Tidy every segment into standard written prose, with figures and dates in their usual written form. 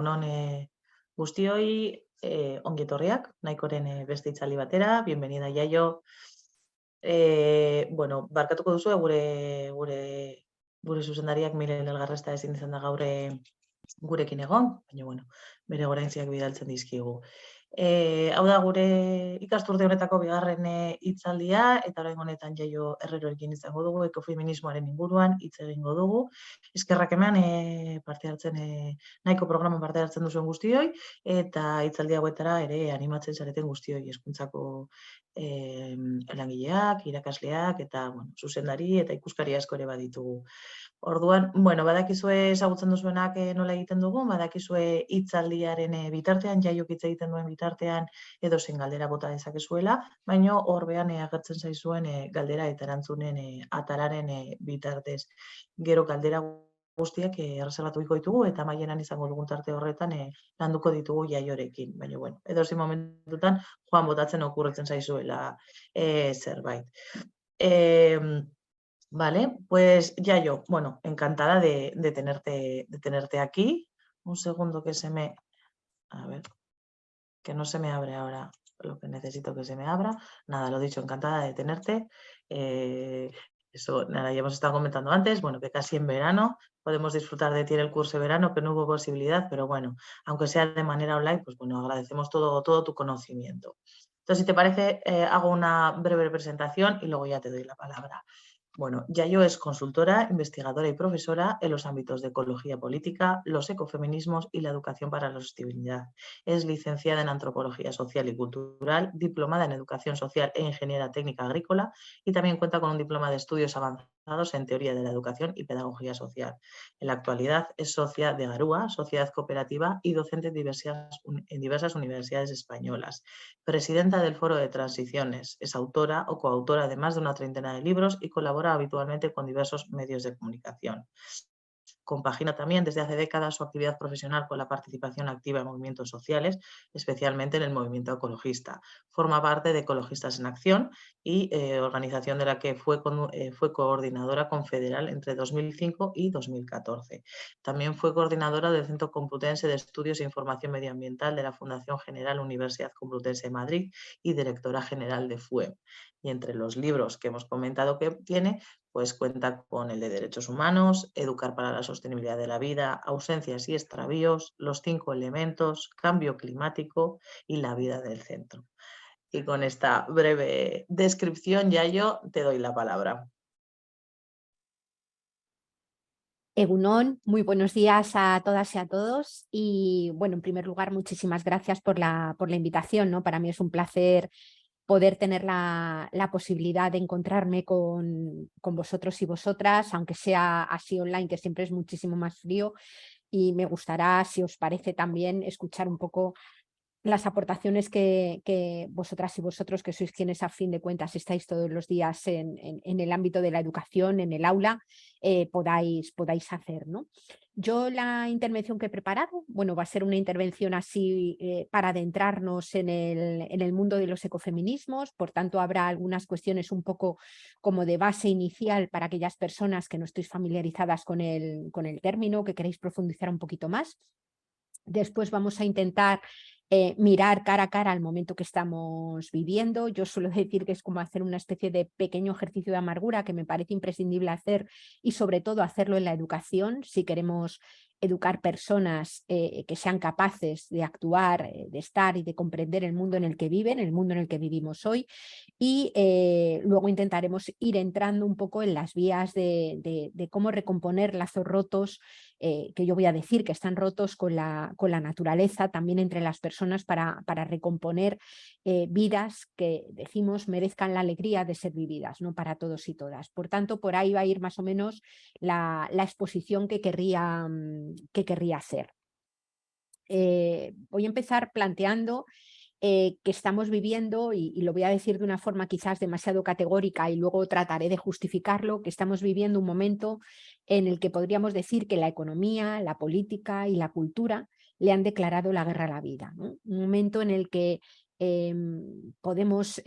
egunon guztioi, ongi etorriak, nahikoren beste hitzaldi batera, bienvenida Yayo. Bueno, barkatuko duzu gure zuzendariak Miren Elgarresta ezin izan da gaur gurekin egon, baina bueno, bere goraintziak bidaltzen dizkigu. Hau da gure ikasturte honetako bigarren hitzaldia, eta orain honetan Jaio Herrerorekin izango dugu, ekofeminismoaren inguruan hitz egingo dugu. Eskerrak eman parte hartzen nahiko programan parte hartzen duzuen guztioi, eta hitzaldi hauetara ere animatzen zareten guztioi, hezkuntzako langileak, irakasleak, eta bueno, zuzendari eta ikuskari asko ere baditugu. Orduan, bueno, badakizue ezagutzen duzuenak nola egiten dugu, badakizue hitzaldiaren bitartean, Jaiok hitz egiten duen bitartean, edozein galdera bota dezakezuela, baina horbean agertzen zaizuen galdera eta erantzunen atararen bitartez. Gero galdera guztiak erreserbatuko ditugu eta amaieran izango dugun tarte horretan landuko ditugu Jaiorekin. Baina, bueno, edozein momentutan joan botatzen okurritzen zaizuela zerbait. Vale, pues Yayo, bueno, encantada de tenerte aquí. Un segundo que a ver, que no se me abre ahora lo que necesito que se me abra. Nada, lo dicho, encantada de tenerte. Eso, nada, ya hemos estado comentando antes, bueno, que casi en verano podemos disfrutar de ti en el curso de verano, que no hubo posibilidad, pero bueno, aunque sea de manera online, pues bueno, agradecemos todo tu conocimiento. Entonces, si te parece, hago una breve presentación y luego ya te doy la palabra. Bueno, Yayo es consultora, investigadora y profesora en los ámbitos de ecología política, los ecofeminismos y la educación para la sostenibilidad. Es licenciada en Antropología Social y Cultural, diplomada en Educación Social e Ingeniera Técnica Agrícola y también cuenta con un diploma de estudios avanzados en Teoría de la Educación y Pedagogía Social. En la actualidad es socia de Garúa, sociedad cooperativa y docente en diversas universidades españolas. Presidenta del Foro de Transiciones, es autora o coautora de más de una treintena de libros y colabora habitualmente con diversos medios de comunicación. Compagina también desde hace décadas su actividad profesional con la participación activa en movimientos sociales, especialmente en el movimiento ecologista. Forma parte de Ecologistas en Acción y organización de la que fue coordinadora confederal entre 2005 y 2014. También fue coordinadora del Centro Complutense de Estudios e Información Medioambiental de la Fundación General Universidad Complutense de Madrid y directora general de FUEM. Y entre los libros que hemos comentado que tiene, pues cuenta con el de Derechos Humanos, Educar para la Sostenibilidad de la Vida, Ausencias y Extravíos, Los 5 Elementos, Cambio Climático y La Vida del Centro. Y con esta breve descripción, Yayo, te doy la palabra. Egunon, muy buenos días a todas y a todos. Y bueno, en primer lugar, muchísimas gracias por la invitación, ¿no? Para mí es un placer poder tener la posibilidad de encontrarme con vosotros y vosotras, aunque sea así online, que siempre es muchísimo más frío, y me gustará, si os parece también, escuchar un poco las aportaciones que vosotras y vosotros, que sois quienes a fin de cuentas estáis todos los días en el ámbito de la educación, en el aula, podáis hacer, ¿no? Yo la intervención que he preparado, bueno, va a ser una intervención así para adentrarnos en el mundo de los ecofeminismos, por tanto habrá algunas cuestiones un poco como de base inicial para aquellas personas que no estéis familiarizadas con el término, que queréis profundizar un poquito más. Después vamos a intentar mirar cara a cara al momento que estamos viviendo. Yo suelo decir que es como hacer una especie de pequeño ejercicio de amargura que me parece imprescindible hacer, y sobre todo hacerlo en la educación si queremos educar personas que sean capaces de actuar, de estar y de comprender el mundo en el que viven, el mundo en el que vivimos hoy. Y luego intentaremos ir entrando un poco en las vías de cómo recomponer lazos rotos, que yo voy a decir que están rotos con la naturaleza, también entre las personas, para recomponer vidas que decimos merezcan la alegría de ser vividas, ¿no? Para todos y todas. Por tanto, por ahí va a ir más o menos la exposición que querría hacer. Voy a empezar planteando que estamos viviendo, y lo voy a decir de una forma quizás demasiado categórica y luego trataré de justificarlo, que estamos viviendo un momento en el que podríamos decir que la economía, la política y la cultura le han declarado la guerra a la vida, ¿no? Un momento en el que podemos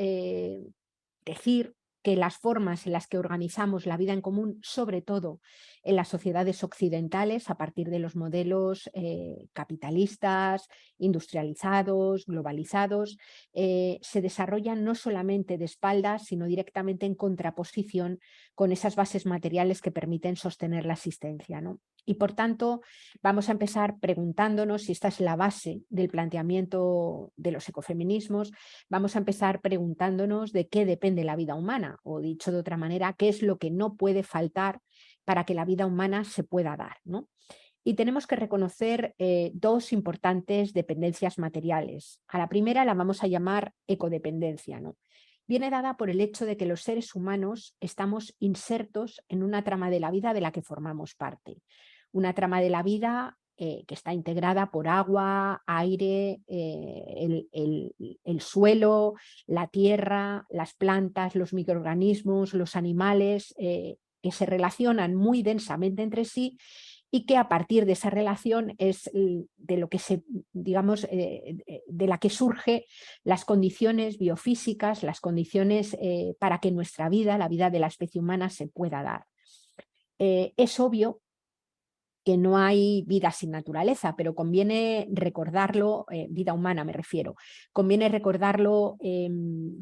decir que las formas en las que organizamos la vida en común, sobre todo en las sociedades occidentales, a partir de los modelos capitalistas, industrializados, globalizados, se desarrollan no solamente de espaldas, sino directamente en contraposición con esas bases materiales que permiten sostener la existencia, ¿no? Y por tanto, vamos a empezar preguntándonos, si esta es la base del planteamiento de los ecofeminismos, vamos a empezar preguntándonos de qué depende la vida humana, o dicho de otra manera, qué es lo que no puede faltar para que la vida humana se pueda dar, ¿no? Y tenemos que reconocer dos importantes dependencias materiales. A la primera la vamos a llamar ecodependencia, ¿no? Viene dada por el hecho de que los seres humanos estamos insertos en una trama de la vida de la que formamos parte. Una trama de la vida que está integrada por agua, aire, el suelo, la tierra, las plantas, los microorganismos, los animales, que se relacionan muy densamente entre sí y que a partir de esa relación es de lo que digamos, de la que surge las condiciones biofísicas, las condiciones para que nuestra vida, la vida de la especie humana, se pueda dar. Es obvio que no hay vida sin naturaleza, pero conviene recordarlo, vida humana me refiero, conviene recordarlo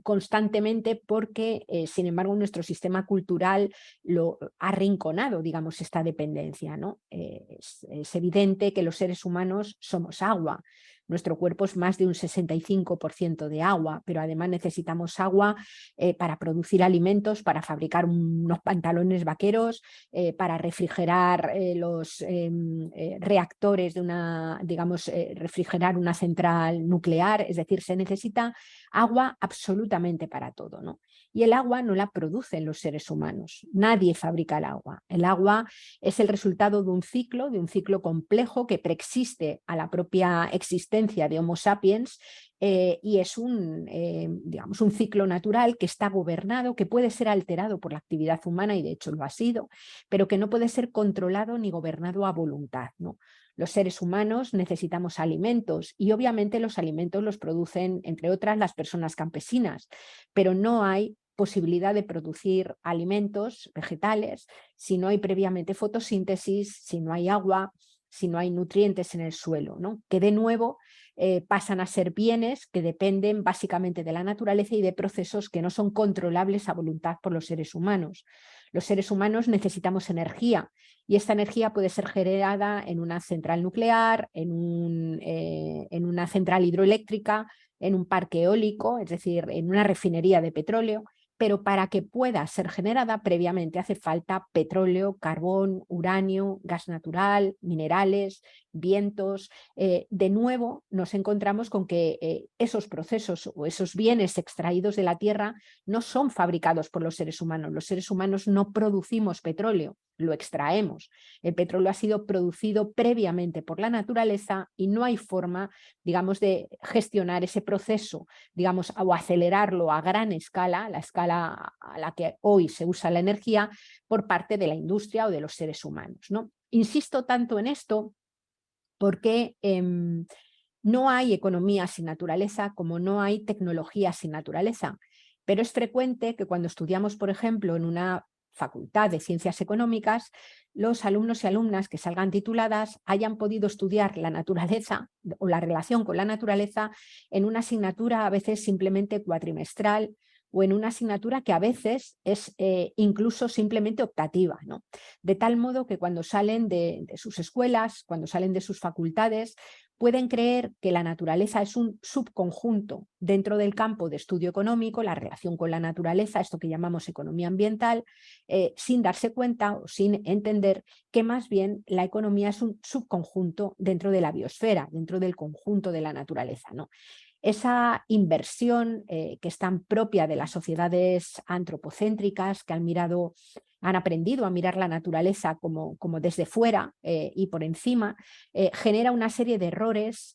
constantemente porque, sin embargo, nuestro sistema cultural lo ha arrinconado, digamos, esta dependencia, ¿no? Es evidente que los seres humanos somos agua. Nuestro cuerpo es más de un 65% de agua, pero además necesitamos agua para producir alimentos, para fabricar unos pantalones vaqueros, para refrigerar los reactores de una, digamos, refrigerar una central nuclear, es decir, se necesita agua absolutamente para todo, ¿no? Y el agua no la producen los seres humanos, nadie fabrica el agua. El agua es el resultado de un ciclo complejo que preexiste a la propia existencia de Homo sapiens y es digamos, un ciclo natural que está gobernado, que puede ser alterado por la actividad humana y de hecho lo ha sido, pero que no puede ser controlado ni gobernado a voluntad, ¿no? Los seres humanos necesitamos alimentos y obviamente los alimentos los producen, entre otras, las personas campesinas, pero no hay posibilidad de producir alimentos vegetales si no hay previamente fotosíntesis, si no hay agua, si no hay nutrientes en el suelo, ¿no? Que de nuevo pasan a ser bienes que dependen básicamente de la naturaleza y de procesos que no son controlables a voluntad por los seres humanos. Los seres humanos necesitamos energía y esta energía puede ser generada en una central nuclear, en una central hidroeléctrica, en un parque eólico, es decir, en una refinería de petróleo, pero para que pueda ser generada previamente hace falta petróleo, carbón, uranio, gas natural, minerales, vientos. De nuevo nos encontramos con que esos procesos o esos bienes extraídos de la tierra no son fabricados por los seres humanos. Los seres humanos no producimos petróleo, lo extraemos. El petróleo ha sido producido previamente por la naturaleza y no hay forma, digamos, de gestionar ese proceso, digamos, o acelerarlo a gran escala, la escala a la que hoy se usa la energía, por parte de la industria o de los seres humanos, ¿no? Insisto tanto en esto porque no hay economía sin naturaleza como no hay tecnología sin naturaleza, pero es frecuente que cuando estudiamos, por ejemplo, en una facultad de ciencias económicas, los alumnos y alumnas que salgan tituladas hayan podido estudiar la naturaleza o la relación con la naturaleza en una asignatura a veces simplemente cuatrimestral o en una asignatura que a veces es incluso simplemente optativa, ¿no? De tal modo que cuando salen de sus escuelas, cuando salen de sus facultades, pueden creer que la naturaleza es un subconjunto dentro del campo de estudio económico, la relación con la naturaleza, esto que llamamos economía ambiental, sin darse cuenta o sin entender que más bien la economía es un subconjunto dentro de la biosfera, dentro del conjunto de la naturaleza, ¿no? Esa inversión que es tan propia de las sociedades antropocéntricas que han mirado han aprendido a mirar la naturaleza como desde fuera y por encima, genera una serie de errores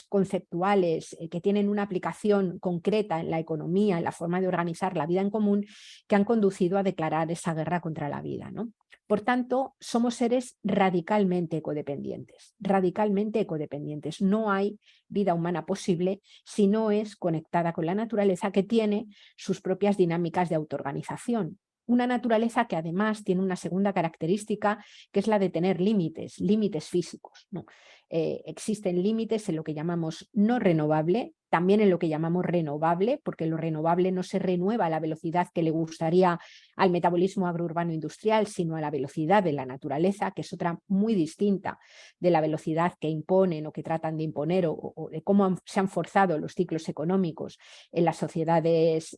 conceptuales que tienen una aplicación concreta en la economía, en la forma de organizar la vida en común, que han conducido a declarar esa guerra contra la vida, ¿no? Por tanto, somos seres radicalmente ecodependientes, radicalmente ecodependientes. No hay vida humana posible si no es conectada con la naturaleza, que tiene sus propias dinámicas de autoorganización. Una naturaleza que además tiene una segunda característica, que es la de tener límites, límites físicos, ¿no? Existen límites en lo que llamamos no renovable, también en lo que llamamos renovable, porque lo renovable no se renueva a la velocidad que le gustaría al metabolismo agrourbano industrial, sino a la velocidad de la naturaleza, que es otra muy distinta de la velocidad que imponen o que tratan de imponer, o de cómo se han forzado los ciclos económicos en las sociedades,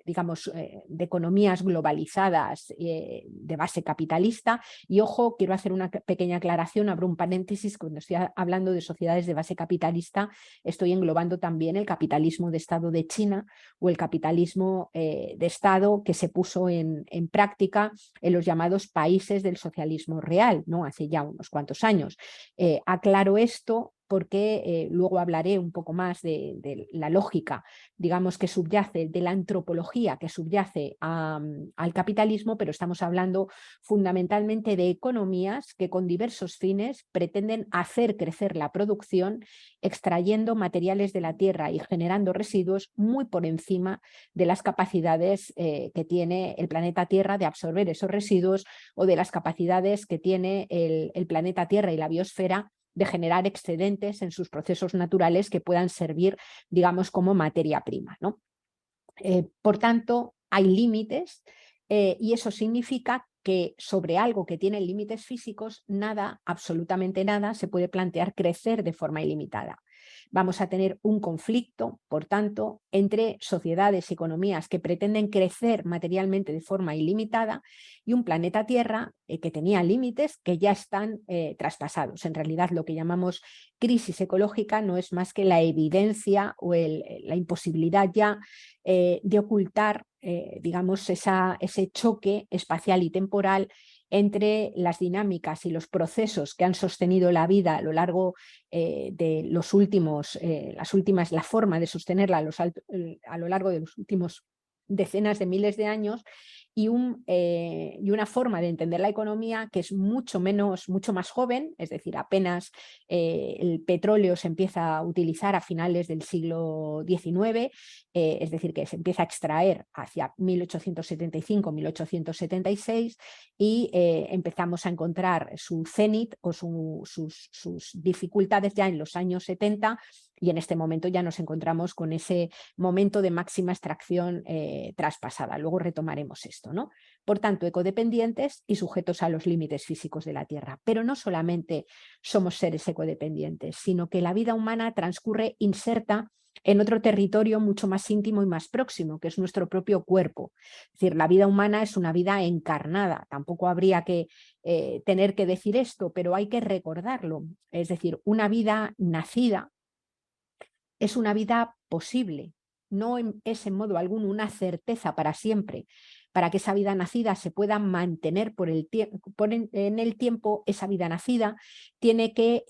digamos, de economías globalizadas de base capitalista. Y ojo, quiero hacer una pequeña aclaración, abro un paréntesis, cuando estoy hablando de sociedades de base capitalista, estoy englobando también el capitalismo de Estado de China o el capitalismo de Estado que se puso en práctica en los llamados países del socialismo real, ¿no? Hace ya unos cuantos años. Aclaro esto porque luego hablaré un poco más de la lógica, digamos, que subyace, de la antropología que subyace al capitalismo, pero estamos hablando fundamentalmente de economías que con diversos fines pretenden hacer crecer la producción, extrayendo materiales de la tierra y generando residuos muy por encima de las capacidades que tiene el planeta Tierra de absorber esos residuos, o de las capacidades que tiene el planeta Tierra y la biosfera de generar excedentes en sus procesos naturales que puedan servir, digamos, como materia prima, ¿no? Por tanto, hay límites y eso significa que sobre algo que tiene límites físicos, nada, absolutamente nada, se puede plantear crecer de forma ilimitada. Vamos a tener un conflicto, por tanto, entre sociedades y economías que pretenden crecer materialmente de forma ilimitada y un planeta Tierra que tenía límites que ya están traspasados. En realidad, lo que llamamos crisis ecológica no es más que la evidencia o la imposibilidad ya de ocultar, digamos, ese choque espacial y temporal entre las dinámicas y los procesos que han sostenido la vida a lo largo de los últimos, la forma de sostenerla a lo largo de los últimos decenas de miles de años, y una forma de entender la economía que es mucho más joven, es decir, apenas el petróleo se empieza a utilizar a finales del siglo XIX, es decir, que se empieza a extraer hacia 1875-1876 y empezamos a encontrar su cenit o sus dificultades ya en los años 70, y en este momento ya nos encontramos con ese momento de máxima extracción traspasada. Luego retomaremos esto, ¿no? Por tanto, ecodependientes y sujetos a los límites físicos de la Tierra. Pero no solamente somos seres ecodependientes, sino que la vida humana transcurre inserta en otro territorio mucho más íntimo y más próximo, que es nuestro propio cuerpo. Es decir, la vida humana es una vida encarnada. Tampoco habría que tener que decir esto, pero hay que recordarlo. Es decir, una vida nacida es una vida posible, no es en modo alguno una certeza para siempre. Para que esa vida nacida se pueda mantener en el tiempo, esa vida nacida tiene que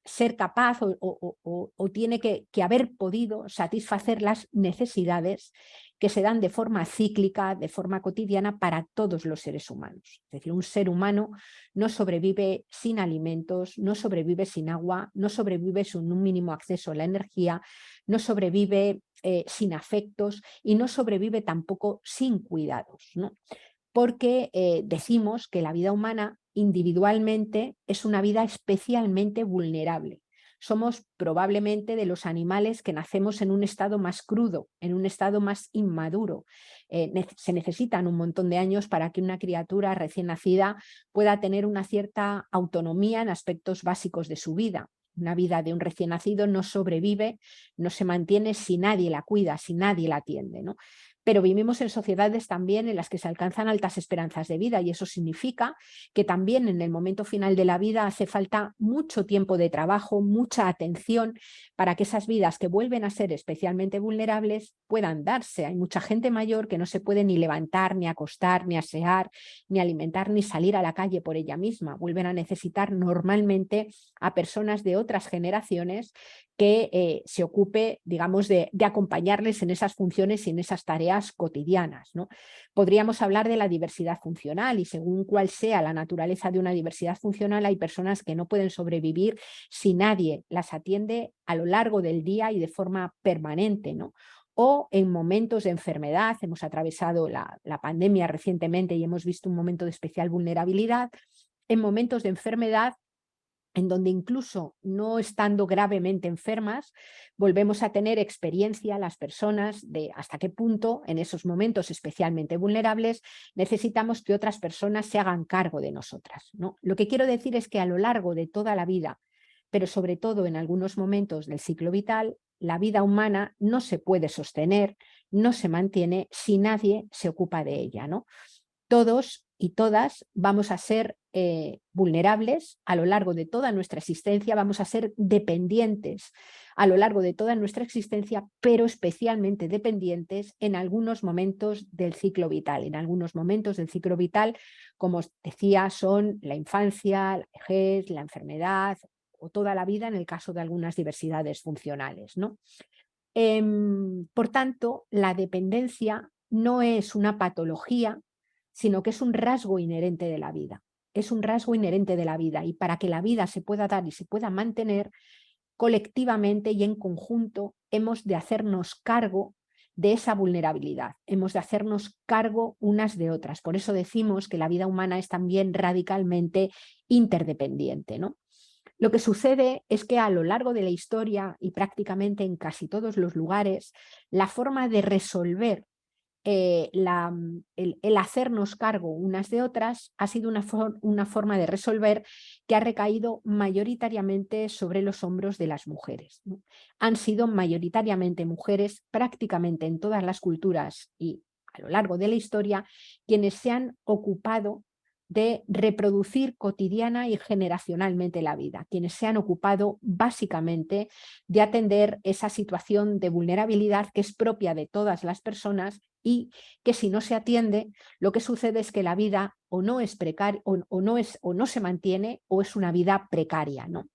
ser capaz o tiene que haber podido satisfacer las necesidades que se dan de forma cíclica, de forma cotidiana para todos los seres humanos. Es decir, un ser humano no sobrevive sin alimentos, no sobrevive sin agua, no sobrevive sin un mínimo acceso a la energía, no sobrevive sin afectos y no sobrevive tampoco sin cuidados, ¿no? Porque decimos que la vida humana individualmente es una vida especialmente vulnerable. Somos probablemente de los animales que nacemos en un estado más crudo, en un estado más inmaduro. Se necesitan un montón de años para que una criatura recién nacida pueda tener una cierta autonomía en aspectos básicos de su vida. Una vida de un recién nacido no sobrevive, no se mantiene si nadie la cuida, si nadie la atiende, ¿no? pero vivimos en sociedades también en las que se alcanzan altas esperanzas de vida, y eso significa que también en el momento final de la vida hace falta mucho tiempo de trabajo, mucha atención para que esas vidas que vuelven a ser especialmente vulnerables puedan darse. Hay mucha gente mayor que no se puede ni levantar, ni acostar, ni asear, ni alimentar, ni salir a la calle por ella misma. Vuelven a necesitar normalmente a personas de otras generaciones que se ocupe, digamos, de acompañarles en esas funciones y en esas tareas cotidianas, ¿no? Podríamos hablar de la diversidad funcional, y según cuál sea la naturaleza de una diversidad funcional, hay personas que no pueden sobrevivir si nadie las atiende a lo largo del día y de forma permanente, ¿no? O en momentos de enfermedad. Hemos atravesado la pandemia recientemente y hemos visto un momento de especial vulnerabilidad. En momentos de enfermedad, en donde incluso no estando gravemente enfermas, volvemos a tener experiencia las personas de hasta qué punto en esos momentos especialmente vulnerables necesitamos que otras personas se hagan cargo de nosotras, ¿no? Lo que quiero decir es que a lo largo de toda la vida, pero sobre todo en algunos momentos del ciclo vital, la vida humana no se puede sostener, no se mantiene si nadie se ocupa de ella, ¿no? Todos y todas vamos a ser vulnerables a lo largo de toda nuestra existencia, vamos a ser dependientes a lo largo de toda nuestra existencia, pero especialmente dependientes en algunos momentos del ciclo vital. En algunos momentos del ciclo vital, como os decía, son la infancia, la vejez, la enfermedad o toda la vida en el caso de algunas diversidades funcionales, ¿no? Por tanto, la dependencia no es una patología, sino que es un rasgo inherente de la vida. Es un rasgo inherente de la vida, y para que la vida se pueda dar y se pueda mantener, colectivamente y en conjunto hemos de hacernos cargo de esa vulnerabilidad, hemos de hacernos cargo unas de otras. Por eso decimos que la vida humana es también radicalmente interdependiente, ¿no? Lo que sucede es que a lo largo de la historia y prácticamente en casi todos los lugares, la forma de resolver el hacernos cargo unas de otras ha sido una forma de resolver que ha recaído mayoritariamente sobre los hombros de las mujeres, ¿no? Han sido mayoritariamente mujeres, prácticamente en todas las culturas y a lo largo de la historia, quienes se han ocupado de reproducir cotidiana y generacionalmente la vida, quienes se han ocupado básicamente de atender esa situación de vulnerabilidad que es propia de todas las personas, y que si no se atiende, lo que sucede es que la vida o no es precaria, o no se mantiene, o es una vida precaria, ¿no?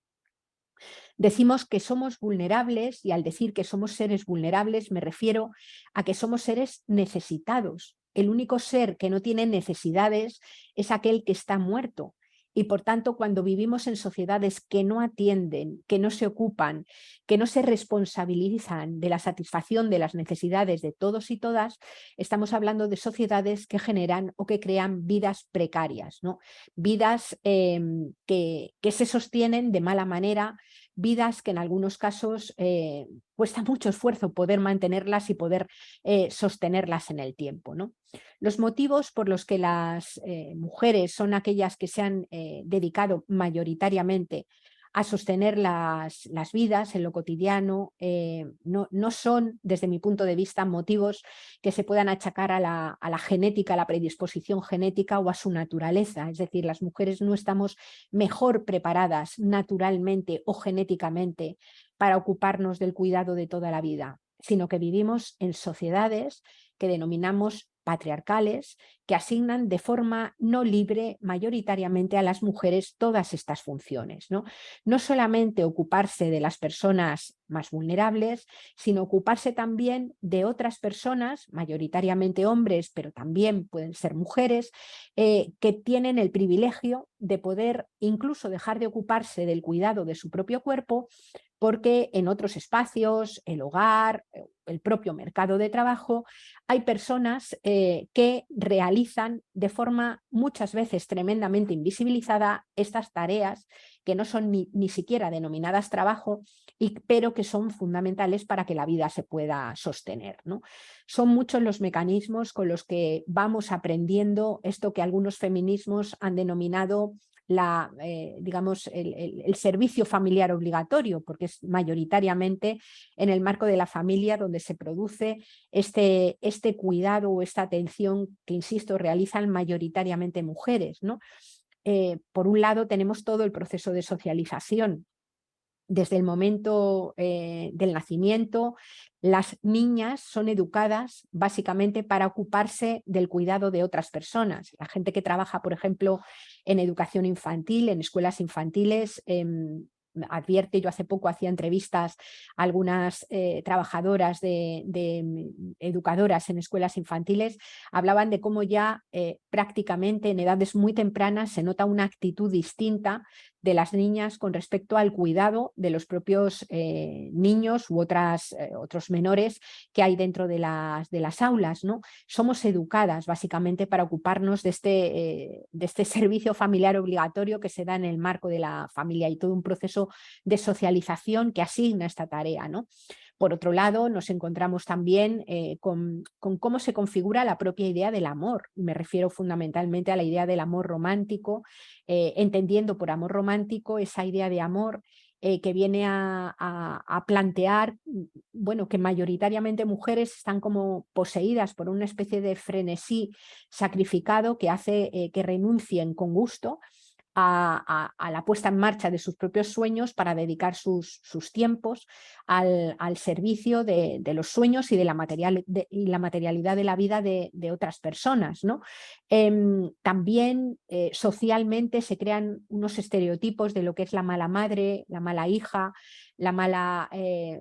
Decimos que somos vulnerables, y al decir que somos seres vulnerables me refiero a que somos seres necesitados. El único ser que no tiene necesidades es aquel que está muerto. Y por tanto, cuando vivimos en sociedades que no atienden, que no se ocupan, que no se responsabilizan de la satisfacción de las necesidades de todos y todas, estamos hablando de sociedades que generan o que crean vidas precarias, ¿no? Vidas que se sostienen de mala manera, vidas que en algunos casos cuesta mucho esfuerzo poder mantenerlas y poder sostenerlas en el tiempo, ¿no? Los motivos por los que las mujeres son aquellas que se han dedicado mayoritariamente a sostener las vidas en lo cotidiano no son, desde mi punto de vista, motivos que se puedan achacar a la genética, a la predisposición genética o a su naturaleza. Es decir, las mujeres no estamos mejor preparadas naturalmente o genéticamente para ocuparnos del cuidado de toda la vida, sino que vivimos en sociedades que denominamos patriarcales, que asignan de forma no libre mayoritariamente a las mujeres todas estas funciones, ¿no? No solamente ocuparse de las personas más vulnerables, sino ocuparse también de otras personas, mayoritariamente hombres, pero también pueden ser mujeres, que tienen el privilegio de poder incluso dejar de ocuparse del cuidado de su propio cuerpo, porque en otros espacios, el hogar, el propio mercado de trabajo, hay personas que realizan de forma muchas veces tremendamente invisibilizada estas tareas que no son ni siquiera denominadas trabajo, pero que son fundamentales para que la vida se pueda sostener, ¿no? Son muchos los mecanismos con los que vamos aprendiendo esto que algunos feminismos han denominado digamos, el servicio familiar obligatorio, porque es mayoritariamente en el marco de la familia donde se produce este cuidado o esta atención que, insisto, realizan mayoritariamente mujeres, ¿no? Por un lado tenemos todo el proceso de socialización. Desde el momento del nacimiento, las niñas son educadas básicamente para ocuparse del cuidado de otras personas. La gente que trabaja, por ejemplo, en educación infantil, en escuelas infantiles, advierte, yo hace poco hacía entrevistas a algunas trabajadoras educadoras en escuelas infantiles, hablaban de cómo ya prácticamente en edades muy tempranas se nota una actitud distinta de las niñas con respecto al cuidado de los propios niños u otros menores que hay dentro de las aulas, ¿no? Somos educadas básicamente para ocuparnos de este servicio familiar obligatorio que se da en el marco de la familia y todo un proceso de socialización que asigna esta tarea, ¿no? Por otro lado, nos encontramos también con cómo se configura la propia idea del amor. Me refiero fundamentalmente a la idea del amor romántico, entendiendo por amor romántico esa idea de amor que viene a plantear, bueno, que mayoritariamente mujeres están como poseídas por una especie de frenesí sacrificado que hace que renuncien con gusto a la puesta en marcha de sus propios sueños para dedicar sus tiempos al servicio de los sueños y de la materialidad de la vida de otras personas, ¿no? También socialmente se crean unos estereotipos de lo que es la mala madre, la mala hija, la mala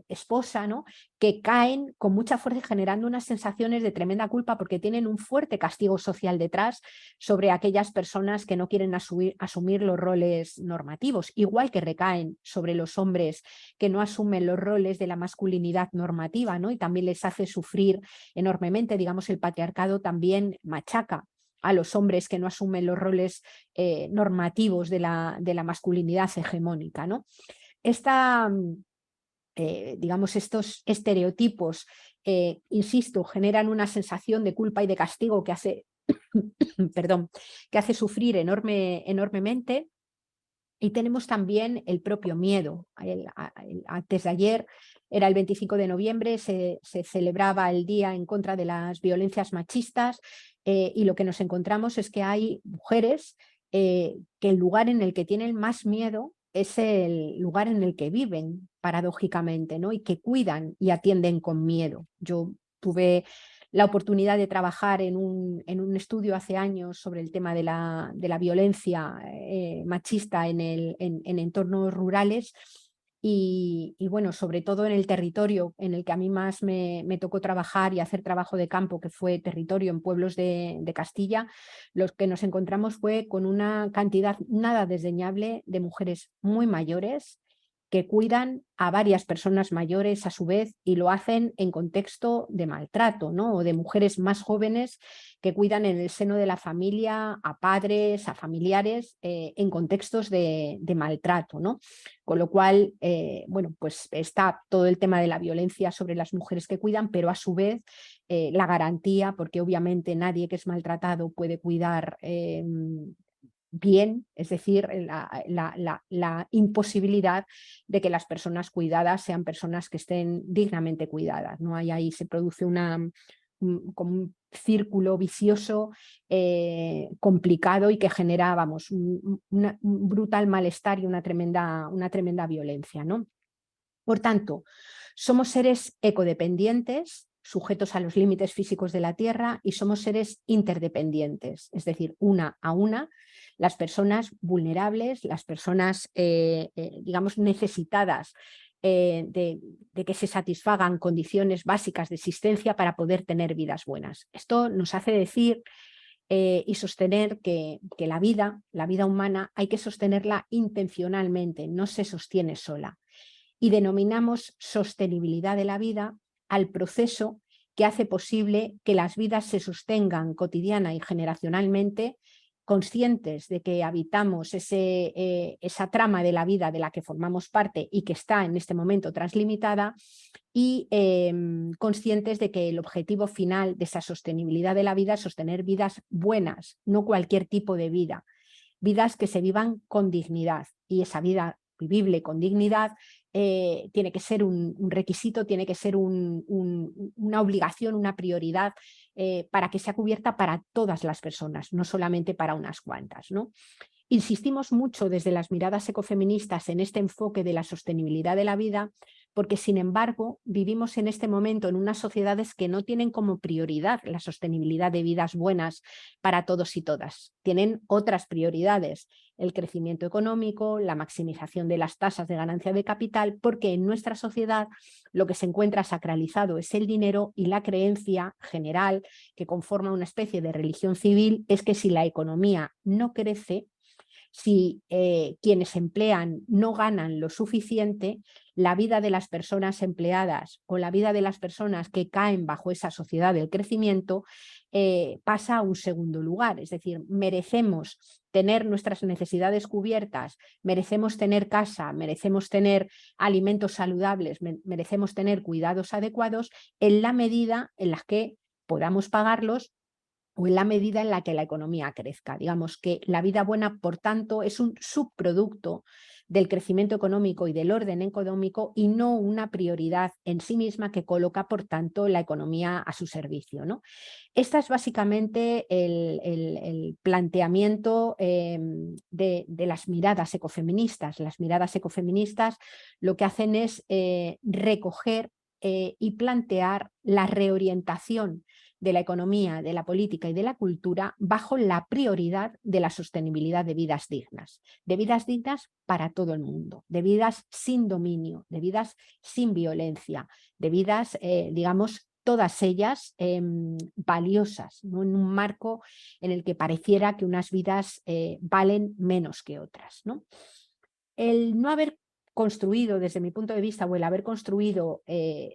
esposa, ¿no? Que caen con mucha fuerza generando unas sensaciones de tremenda culpa porque tienen un fuerte castigo social detrás sobre aquellas personas que no quieren asumir los roles normativos, igual que recaen sobre los hombres que no asumen los roles de la masculinidad normativa, ¿no? Y también les hace sufrir enormemente. Digamos, el patriarcado también machaca a los hombres que no asumen los roles normativos de la masculinidad hegemónica, ¿no? Digamos, estos estereotipos, insisto, generan una sensación de culpa y de castigo que hace, perdón, que hace sufrir enormemente. Y tenemos también el propio miedo. Antes de ayer, era el 25 de noviembre, se celebraba el Día en contra de las violencias machistas y lo que nos encontramos es que hay mujeres que el lugar en el que tienen más miedo es el lugar en el que viven, paradójicamente, ¿no? Y que cuidan y atienden con miedo. Yo tuve la oportunidad de trabajar en un estudio hace años sobre el tema de la violencia machista en entornos rurales y bueno, sobre todo en el territorio en el que a mí más me tocó trabajar y hacer trabajo de campo, que fue territorio en pueblos de Castilla. Lo que nos encontramos fue con una cantidad nada desdeñable de mujeres muy mayores que cuidan a varias personas mayores a su vez y lo hacen en contexto de maltrato, ¿no? O de mujeres más jóvenes que cuidan en el seno de la familia a padres, a familiares, en contextos de maltrato, ¿no? Con lo cual, bueno, pues está todo el tema de la violencia sobre las mujeres que cuidan, pero a su vez la garantía, porque obviamente nadie que es maltratado puede cuidar bien, es decir, la imposibilidad de que las personas cuidadas sean personas que estén dignamente cuidadas, ¿no? Ahí se produce como un círculo vicioso complicado y que genera, vamos, un brutal malestar y una tremenda violencia, ¿no? Por tanto, somos seres ecodependientes, sujetos a los límites físicos de la Tierra, y somos seres interdependientes, es decir, una a una, las personas vulnerables, las personas, digamos, necesitadas de que se satisfagan condiciones básicas de existencia para poder tener vidas buenas. Esto nos hace decir y sostener que la vida humana hay que sostenerla intencionalmente, no se sostiene sola. Y denominamos sostenibilidad de la vida al proceso que hace posible que las vidas se sostengan cotidiana y generacionalmente, conscientes de que habitamos esa trama de la vida de la que formamos parte y que está en este momento translimitada, y conscientes de que el objetivo final de esa sostenibilidad de la vida es sostener vidas buenas, no cualquier tipo de vida. vidas que se vivan con dignidad, y esa vida vivible con dignidad tiene que ser un requisito, tiene que ser una obligación, una prioridad para que sea cubierta para todas las personas, no solamente para unas cuantas, ¿no? Insistimos mucho desde las miradas ecofeministas en este enfoque de la sostenibilidad de la vida, porque sin embargo vivimos en este momento en unas sociedades que no tienen como prioridad la sostenibilidad de vidas buenas para todos y todas. Tienen otras prioridades: el crecimiento económico, la maximización de las tasas de ganancia de capital, porque en nuestra sociedad lo que se encuentra sacralizado es el dinero, y la creencia general, que conforma una especie de religión civil, es que si la economía no crece, si quienes emplean no ganan lo suficiente, la vida de las personas empleadas o la vida de las personas que caen bajo esa sociedad del crecimiento pasa a un segundo lugar. Es decir, merecemos tener nuestras necesidades cubiertas, merecemos tener casa, merecemos tener alimentos saludables, merecemos tener cuidados adecuados en la medida en la que podamos pagarlos, o en la medida en la que la economía crezca. Digamos que la vida buena, por tanto, es un subproducto del crecimiento económico y del orden económico, y no una prioridad en sí misma que coloca, por tanto, la economía a su servicio, ¿no? Este es básicamente el planteamiento de las miradas ecofeministas. Las miradas ecofeministas lo que hacen es recoger y plantear la reorientación de la economía, de la política y de la cultura bajo la prioridad de la sostenibilidad de vidas dignas para todo el mundo, de vidas sin dominio, de vidas sin violencia, de vidas, digamos, todas ellas valiosas, ¿no? En un marco en el que pareciera que unas vidas valen menos que otras, ¿no? El no haber construido, desde mi punto de vista, o el haber construido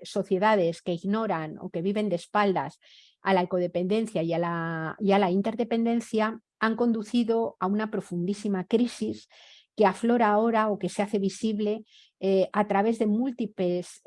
sociedades que ignoran o que viven de espaldas a la ecodependencia y a la interdependencia, han conducido a una profundísima crisis que aflora ahora, o que se hace visible a través de múltiples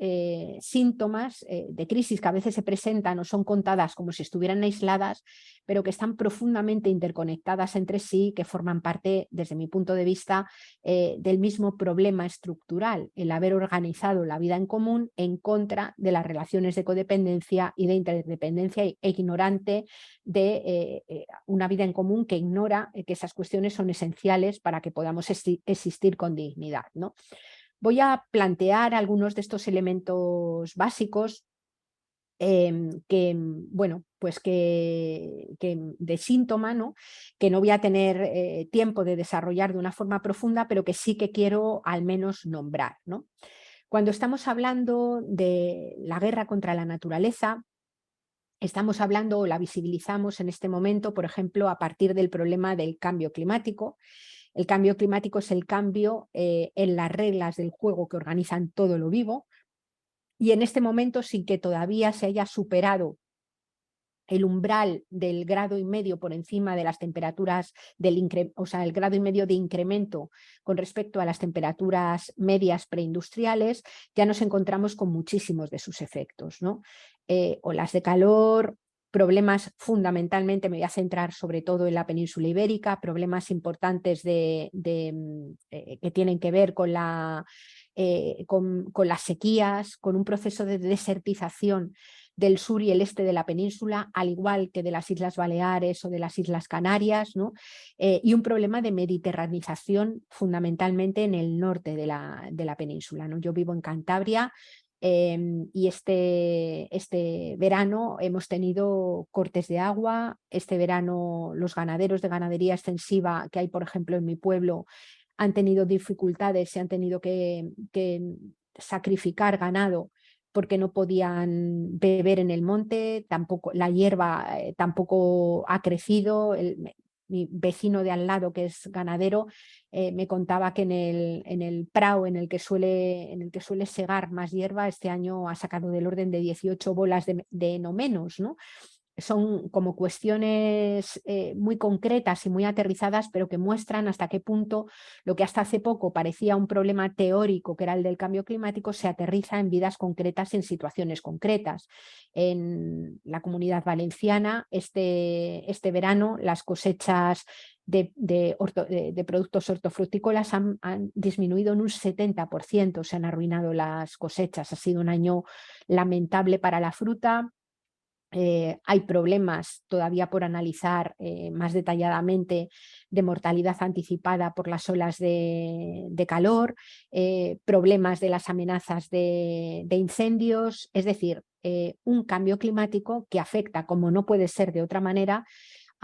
síntomas de crisis que a veces se presentan o son contadas como si estuvieran aisladas, pero que están profundamente interconectadas entre sí, que forman parte, desde mi punto de vista, del mismo problema estructural: el haber organizado la vida en común en contra de las relaciones de codependencia y de interdependencia, e ignorante de una vida en común que ignora que esas cuestiones son esenciales para que podamos existir con dignidad, ¿no? Voy a plantear algunos de estos elementos básicos bueno, pues que de síntoma, ¿no? Que no voy a tener tiempo de desarrollar de una forma profunda, pero que sí que quiero al menos nombrar, ¿no? Cuando estamos hablando de la guerra contra la naturaleza, estamos hablando, o la visibilizamos en este momento, por ejemplo, a partir del problema del cambio climático. El cambio climático es el cambio en las reglas del juego que organizan todo lo vivo, y en este momento, sin que todavía se haya superado el umbral del 1,5 grados por encima de las temperaturas o sea, el 1,5 grados de incremento con respecto a las temperaturas medias preindustriales, ya nos encontramos con muchísimos de sus efectos, ¿no? Olas de calor, problemas, fundamentalmente me voy a centrar sobre todo en la península ibérica, problemas importantes que tienen que ver con las sequías, con un proceso de desertización del sur y el este de la península, al igual que de las Islas Baleares o de las Islas Canarias, ¿no? Y un problema de mediterranización fundamentalmente en el norte de la península, ¿no? Yo vivo en Cantabria y este verano hemos tenido cortes de agua. Este verano los ganaderos de ganadería extensiva que hay, por ejemplo, en mi pueblo, han tenido dificultades y han tenido que sacrificar ganado porque no podían beber en el monte, tampoco, la hierba tampoco ha crecido. Mi vecino de al lado, que es ganadero, me contaba que en el prado en el que suele segar más hierba, este año ha sacado del orden de 18 bolas de no menos, ¿no? Son como cuestiones muy concretas y muy aterrizadas, pero que muestran hasta qué punto lo que hasta hace poco parecía un problema teórico, que era el del cambio climático, se aterriza en vidas concretas y en situaciones concretas. En la Comunidad Valenciana, este verano, las cosechas de productos hortofrutícolas han disminuido en un 70%, se han arruinado las cosechas. Ha sido un año lamentable para la fruta. Hay problemas todavía por analizar más detalladamente de mortalidad anticipada por las olas de calor, problemas de las amenazas de incendios, es decir, un cambio climático que afecta, como no puede ser de otra manera,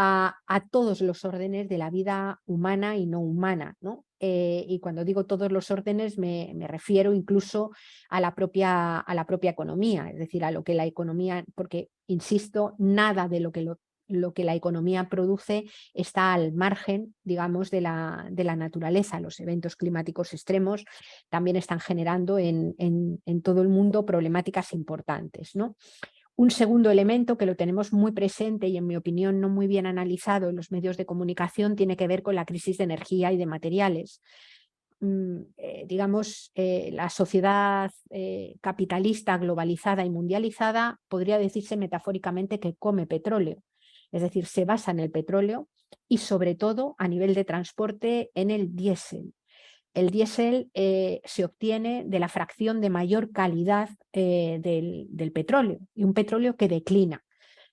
a todos los órdenes de la vida humana y no humana, ¿no? Y cuando digo todos los órdenes me refiero incluso a la propia economía, es decir, a lo que la economía, porque, insisto, nada de lo que la economía produce está al margen, digamos, de la naturaleza. Los eventos climáticos extremos también están generando en todo el mundo problemáticas importantes, ¿no? Un segundo elemento que lo tenemos muy presente y, en mi opinión, no muy bien analizado en los medios de comunicación tiene que ver con la crisis de energía y de materiales. Digamos, la sociedad capitalista, globalizada y mundializada podría decirse metafóricamente que come petróleo, es decir, se basa en el petróleo y, sobre todo, a nivel de transporte, en el diésel. El diésel se obtiene de la fracción de mayor calidad del petróleo, y un petróleo que declina.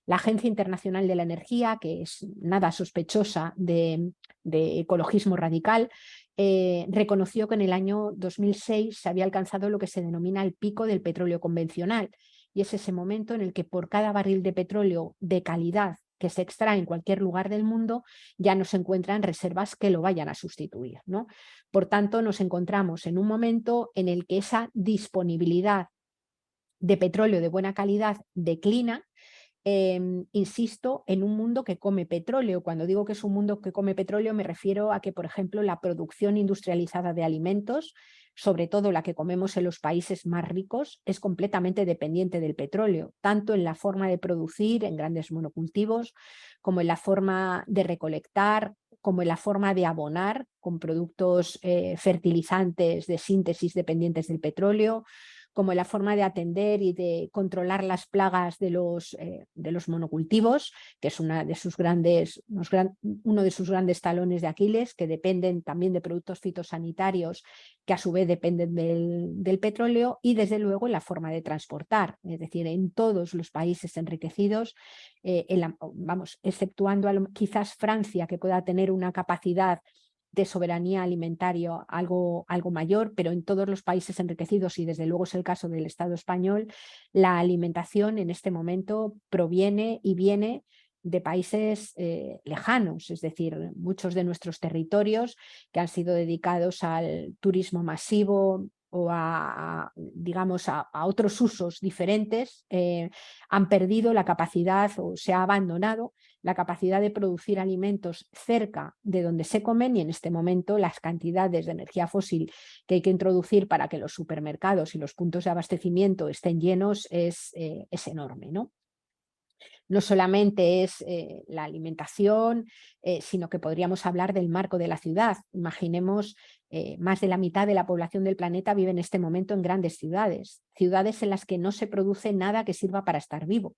La Agencia Internacional de la Energía, que es nada sospechosa de ecologismo radical, reconoció que en el año 2006 se había alcanzado lo que se denomina el pico del petróleo convencional, y es ese momento en el que por cada barril de petróleo de calidad que se extrae en cualquier lugar del mundo ya no se encuentran reservas que lo vayan a sustituir, ¿no? Por tanto, nos encontramos en un momento en el que esa disponibilidad de petróleo de buena calidad declina, insisto, en un mundo que come petróleo. Cuando digo que es un mundo que come petróleo me refiero a que, por ejemplo, la producción industrializada de alimentos, sobre todo la que comemos en los países más ricos, es completamente dependiente del petróleo, tanto en la forma de producir en grandes monocultivos, como en la forma de recolectar, como en la forma de abonar con productos fertilizantes de síntesis dependientes del petróleo, como la forma de atender y de controlar las plagas de los monocultivos, que es uno de sus grandes talones de Aquiles, que dependen también de productos fitosanitarios que a su vez dependen del petróleo, y desde luego la forma de transportar, es decir, en todos los países enriquecidos, exceptuando quizás Francia, que pueda tener una capacidad de soberanía alimentaria algo mayor, pero en todos los países enriquecidos, y desde luego es el caso del Estado español, la alimentación en este momento proviene y viene de países lejanos, es decir, muchos de nuestros territorios que han sido dedicados al turismo masivo o digamos, a otros usos diferentes, han perdido la capacidad, o se ha abandonado la capacidad de producir alimentos cerca de donde se comen, y en este momento las cantidades de energía fósil que hay que introducir para que los supermercados y los puntos de abastecimiento estén llenos es enorme, ¿no? No solamente es la alimentación, sino que podríamos hablar del marco de la ciudad. Imaginemos, más de la mitad de la población del planeta vive en este momento en grandes ciudades, ciudades en las que no se produce nada que sirva para estar vivo.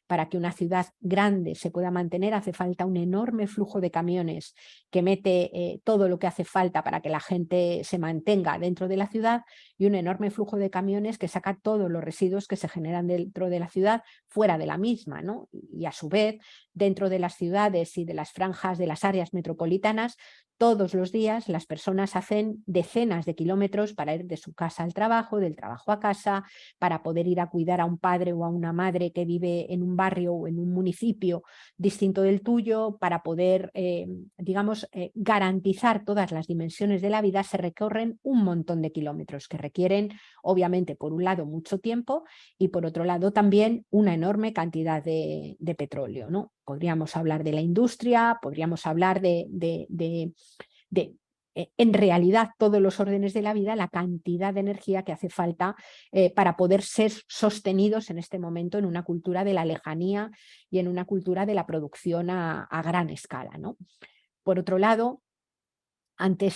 Para que una ciudad grande se pueda mantener hace falta un enorme flujo de camiones que mete todo lo que hace falta para que la gente se mantenga dentro de la ciudad, y un enorme flujo de camiones que saca todos los residuos que se generan dentro de la ciudad fuera de la misma, ¿no? Y a su vez, dentro de las ciudades y de las franjas de las áreas metropolitanas, todos los días las personas hacen decenas de kilómetros para ir de su casa al trabajo, del trabajo a casa, para poder ir a cuidar a un padre o a una madre que vive en un barrio o en un municipio distinto del tuyo, para poder, digamos, garantizar todas las dimensiones de la vida. Se recorren un montón de kilómetros que requieren, obviamente, por un lado, mucho tiempo, y por otro lado también una enorme cantidad de petróleo, ¿no? Podríamos hablar de la industria, podríamos hablar en realidad todos los órdenes de la vida, la cantidad de energía que hace falta para poder ser sostenidos en este momento en una cultura de la lejanía y en una cultura de la producción a gran escala, ¿no? Por otro lado, ante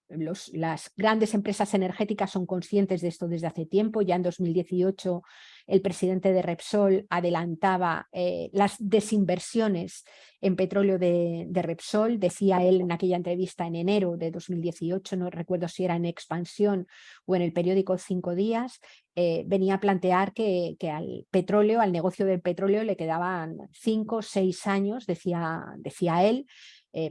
las grandes empresas energéticas son conscientes de esto desde hace tiempo. Ya en 2018 el presidente de Repsol adelantaba las desinversiones en petróleo de Repsol. Decía él en aquella entrevista en enero de 2018, no recuerdo si era en Expansión o en el periódico 5 Días, venía a plantear que al petróleo, al negocio del petróleo, le quedaban 5 o 6 años, decía él,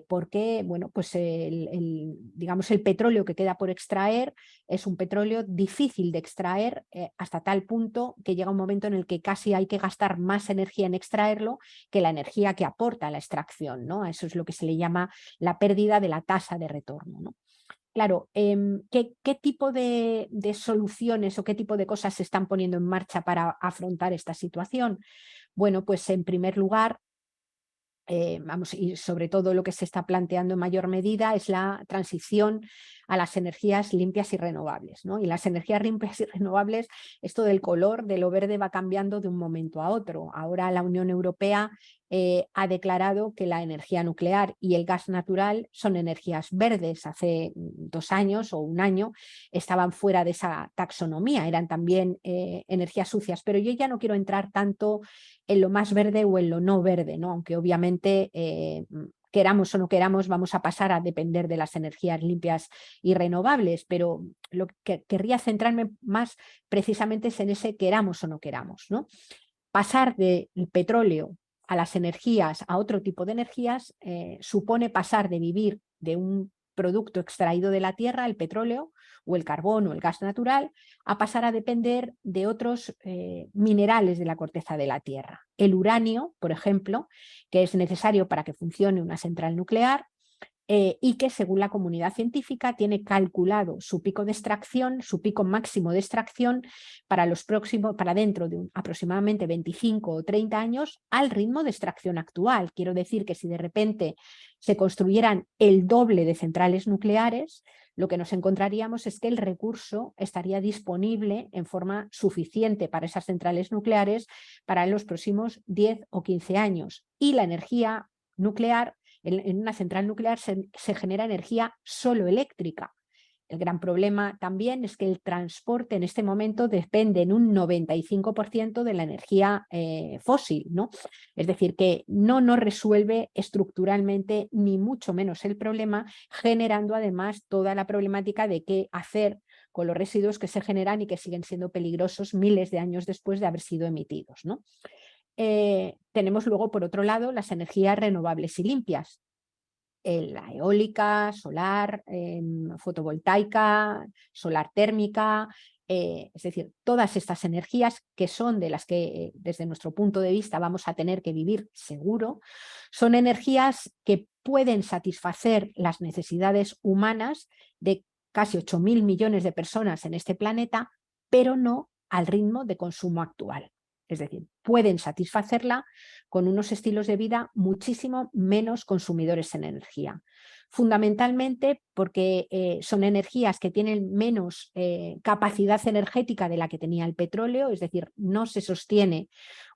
porque bueno, pues digamos, el petróleo que queda por extraer es un petróleo difícil de extraer, hasta tal punto que llega un momento en el que casi hay que gastar más energía en extraerlo que la energía que aporta la extracción, ¿no? Eso es lo que se le llama la pérdida de la tasa de retorno, ¿no? Claro, ¿qué tipo de soluciones o qué tipo de cosas se están poniendo en marcha para afrontar esta situación? Bueno, pues en primer lugar, vamos, y sobre todo lo que se está planteando en mayor medida es la transición a las energías limpias y renovables, ¿no? Y las energías limpias y renovables, esto del color, de lo verde, va cambiando de un momento a otro. Ahora la Unión Europea ha declarado que la energía nuclear y el gas natural son energías verdes. Hace 2 años o 1 año estaban fuera de esa taxonomía, eran también energías sucias, pero yo ya no quiero entrar tanto en lo más verde o en lo no verde, ¿no? Aunque obviamente queramos o no queramos, vamos a pasar a depender de las energías limpias y renovables, pero lo que querría centrarme más precisamente es en ese queramos o no queramos, ¿no? Pasar del petróleo a las energías, a otro tipo de energías, supone pasar de vivir de un producto extraído de la tierra, el petróleo o el carbón o el gas natural, a pasar a depender de otros minerales de la corteza de la tierra. El uranio, por ejemplo, que es necesario para que funcione una central nuclear, y que según la comunidad científica tiene calculado su pico de extracción, su pico máximo de extracción para dentro de aproximadamente 25 o 30 años al ritmo de extracción actual. Quiero decir que si de repente se construyeran el doble de centrales nucleares, lo que nos encontraríamos es que el recurso estaría disponible en forma suficiente para esas centrales nucleares para los próximos 10 o 15 años. Y la energía nuclear, en una central nuclear se genera energía solo eléctrica. El gran problema también es que el transporte en este momento depende en un 95% de la energía fósil, ¿no? Es decir, que no nos resuelve estructuralmente ni mucho menos el problema, generando además toda la problemática de qué hacer con los residuos que se generan y que siguen siendo peligrosos miles de años después de haber sido emitidos, ¿no? Tenemos luego, por otro lado, las energías renovables y limpias. La eólica, solar, fotovoltaica, solar térmica, es decir, todas estas energías que son de las que desde nuestro punto de vista vamos a tener que vivir seguro, son energías que pueden satisfacer las necesidades humanas de casi 8.000 millones de personas en este planeta, pero no al ritmo de consumo actual. Es decir, pueden satisfacerla con unos estilos de vida muchísimo menos consumidores en energía. Fundamentalmente porque son energías que tienen menos capacidad energética de la que tenía el petróleo, es decir, no se sostiene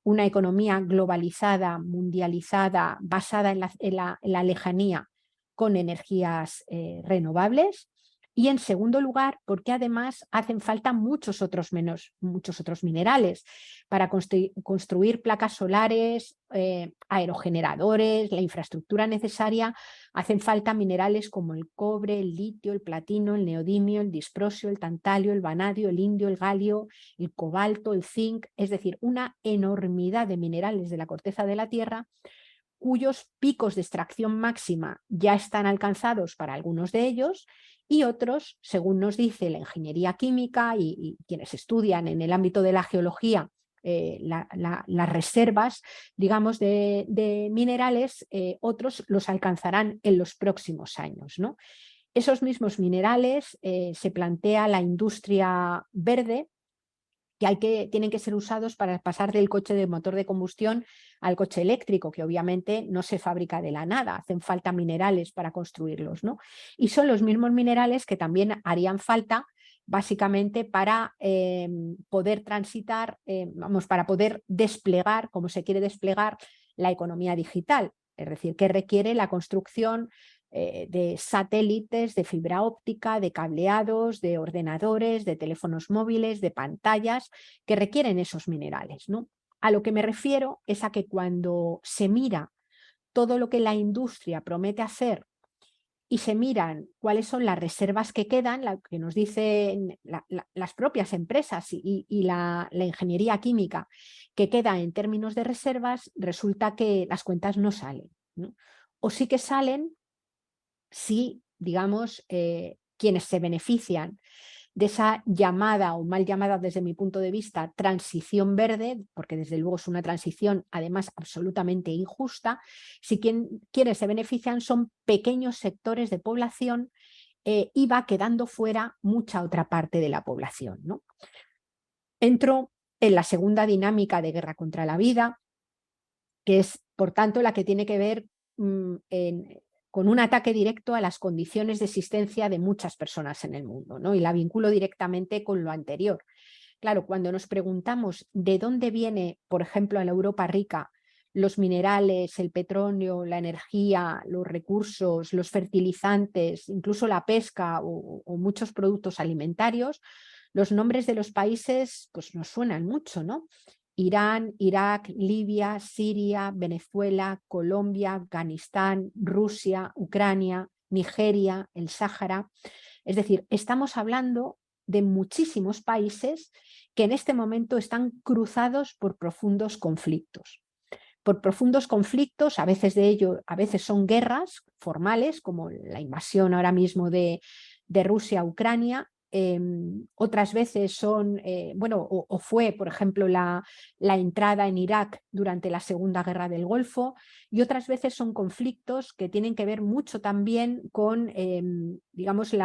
una economía globalizada, mundializada, basada en la lejanía con energías renovables. Y en segundo lugar, porque además hacen falta muchos otros minerales para construir placas solares, aerogeneradores, la infraestructura necesaria. Hacen falta minerales como el cobre, el litio, el platino, el neodimio, el disprosio, el tantalio, el vanadio, el indio, el galio, el cobalto, el zinc, es decir, una enormidad de minerales de la corteza de la Tierra cuyos picos de extracción máxima ya están alcanzados para algunos de ellos y otros, según nos dice la ingeniería química y quienes estudian en el ámbito de la geología las reservas, digamos, de minerales, otros los alcanzarán en los próximos años, ¿no? Esos mismos minerales se plantea la industria verde, que tienen que ser usados para pasar del coche de motor de combustión al coche eléctrico, que obviamente no se fabrica de la nada, hacen falta minerales para construirlos, ¿no? Y son los mismos minerales que también harían falta básicamente para poder transitar, para poder desplegar, como se quiere desplegar, la economía digital, es decir, que requiere la construcción de satélites, de fibra óptica, de cableados, de ordenadores, de teléfonos móviles, de pantallas que requieren esos minerales, ¿no? A lo que me refiero es a que cuando se mira todo lo que la industria promete hacer y se miran cuáles son las reservas que quedan, lo que nos dicen las propias empresas y la ingeniería química que queda en términos de reservas, resulta que las cuentas no salen, ¿no? O sí que salen si, digamos, quienes se benefician de esa llamada o mal llamada desde mi punto de vista transición verde, porque desde luego es una transición además absolutamente injusta, si quienes se benefician son pequeños sectores de población y va quedando fuera mucha otra parte de la población, ¿no? Entro en la segunda dinámica de guerra contra la vida, que es por tanto la que tiene que ver con un ataque directo a las condiciones de existencia de muchas personas en el mundo, ¿no? Y la vinculo directamente con lo anterior. Claro, cuando nos preguntamos de dónde viene, por ejemplo, en la Europa rica, los minerales, el petróleo, la energía, los recursos, los fertilizantes, incluso la pesca o muchos productos alimentarios, los nombres de los países pues, nos suenan mucho, ¿no? Irán, Irak, Libia, Siria, Venezuela, Colombia, Afganistán, Rusia, Ucrania, Nigeria, el Sáhara. Es decir, estamos hablando de muchísimos países que en este momento están cruzados por profundos conflictos. Por profundos conflictos, a veces son guerras formales, como la invasión ahora mismo de Rusia a Ucrania. Otras veces son, o fue, por ejemplo, la entrada en Irak durante la Segunda Guerra del Golfo, y otras veces son conflictos que tienen que ver mucho también con, digamos,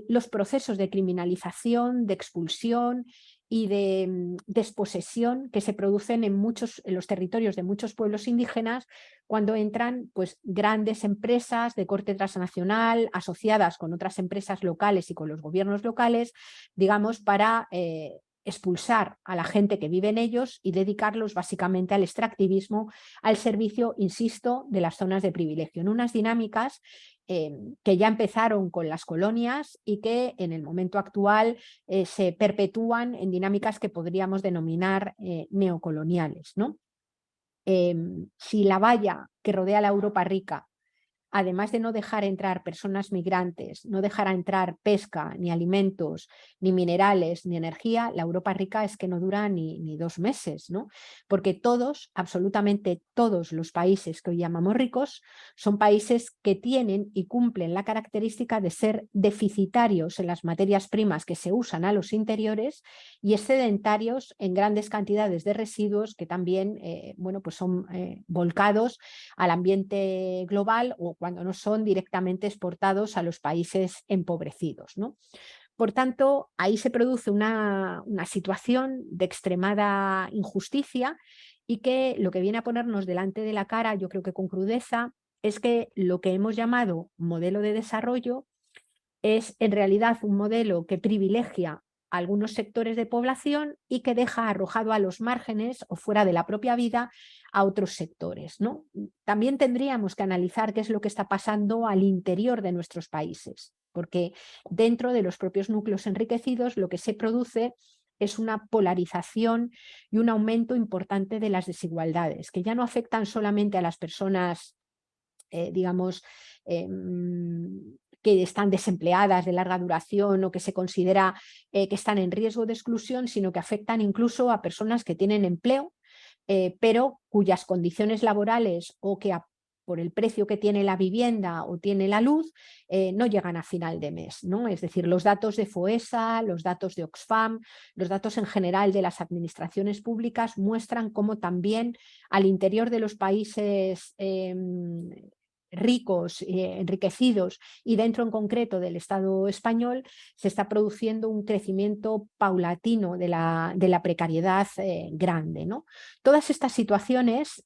los procesos de criminalización, de expulsión y de desposesión que se producen en los territorios de muchos pueblos indígenas cuando entran pues, grandes empresas de corte transnacional asociadas con otras empresas locales y con los gobiernos locales, digamos, para expulsar a la gente que vive en ellos y dedicarlos básicamente al extractivismo, al servicio, insisto, de las zonas de privilegio, en unas dinámicas que ya empezaron con las colonias y que en el momento actual se perpetúan en dinámicas que podríamos denominar neocoloniales, ¿no? Si la valla que rodea la Europa rica, además de no dejar entrar personas migrantes, no dejará entrar pesca, ni alimentos, ni minerales, ni energía, la Europa rica es que no dura ni 2 meses, ¿no? Porque todos, absolutamente todos los países que hoy llamamos ricos, son países que tienen y cumplen la característica de ser deficitarios en las materias primas que se usan a los interiores y excedentarios en grandes cantidades de residuos que también pues son volcados al ambiente global o cuando no son directamente exportados a los países empobrecidos, ¿no? Por tanto, ahí se produce una situación de extremada injusticia y que lo que viene a ponernos delante de la cara, yo creo que con crudeza, es que lo que hemos llamado modelo de desarrollo es en realidad un modelo que privilegia a algunos sectores de población y que deja arrojado a los márgenes o fuera de la propia vida a otros sectores, ¿no? También tendríamos que analizar qué es lo que está pasando al interior de nuestros países, porque dentro de los propios núcleos enriquecidos lo que se produce es una polarización y un aumento importante de las desigualdades, que ya no afectan solamente a las personas, digamos, que están desempleadas de larga duración o que se considera que están en riesgo de exclusión, sino que afectan incluso a personas que tienen empleo, pero cuyas condiciones laborales o que por el precio que tiene la vivienda o tiene la luz, no llegan a final de mes, ¿no? Es decir, los datos de FOESA, los datos de Oxfam, los datos en general de las administraciones públicas muestran cómo también al interior de los países ricos, enriquecidos y dentro en concreto del Estado español se está produciendo un crecimiento paulatino de la precariedad grande, ¿no? Todas estas situaciones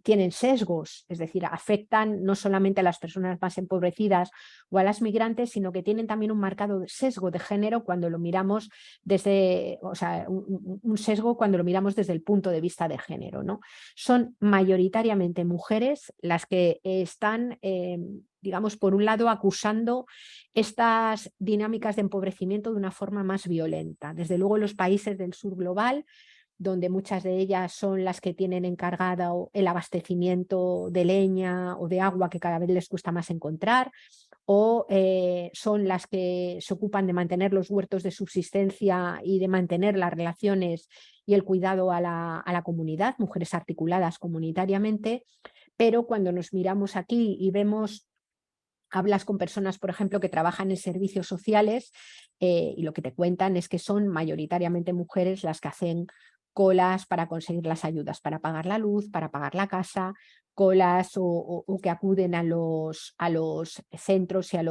tienen sesgos, es decir, afectan no solamente a las personas más empobrecidas o a las migrantes, sino que tienen también un marcado sesgo de género cuando lo miramos desde, o sea, un sesgo cuando lo miramos desde el punto de vista de género, ¿no? Son mayoritariamente mujeres las que están están, digamos, por un lado acusando estas dinámicas de empobrecimiento de una forma más violenta. Desde luego los países del sur global, donde muchas de ellas son las que tienen encargado el abastecimiento de leña o de agua, que cada vez les cuesta más encontrar, o son las que se ocupan de mantener los huertos de subsistencia y de mantener las relaciones y el cuidado a la comunidad, mujeres articuladas comunitariamente, pero cuando nos miramos aquí y vemos, hablas con personas, por ejemplo, que trabajan en servicios sociales, y lo que te cuentan es que son mayoritariamente mujeres las que hacen colas para conseguir las ayudas, para pagar la luz, para pagar la casa, colas o que acuden a los centros y a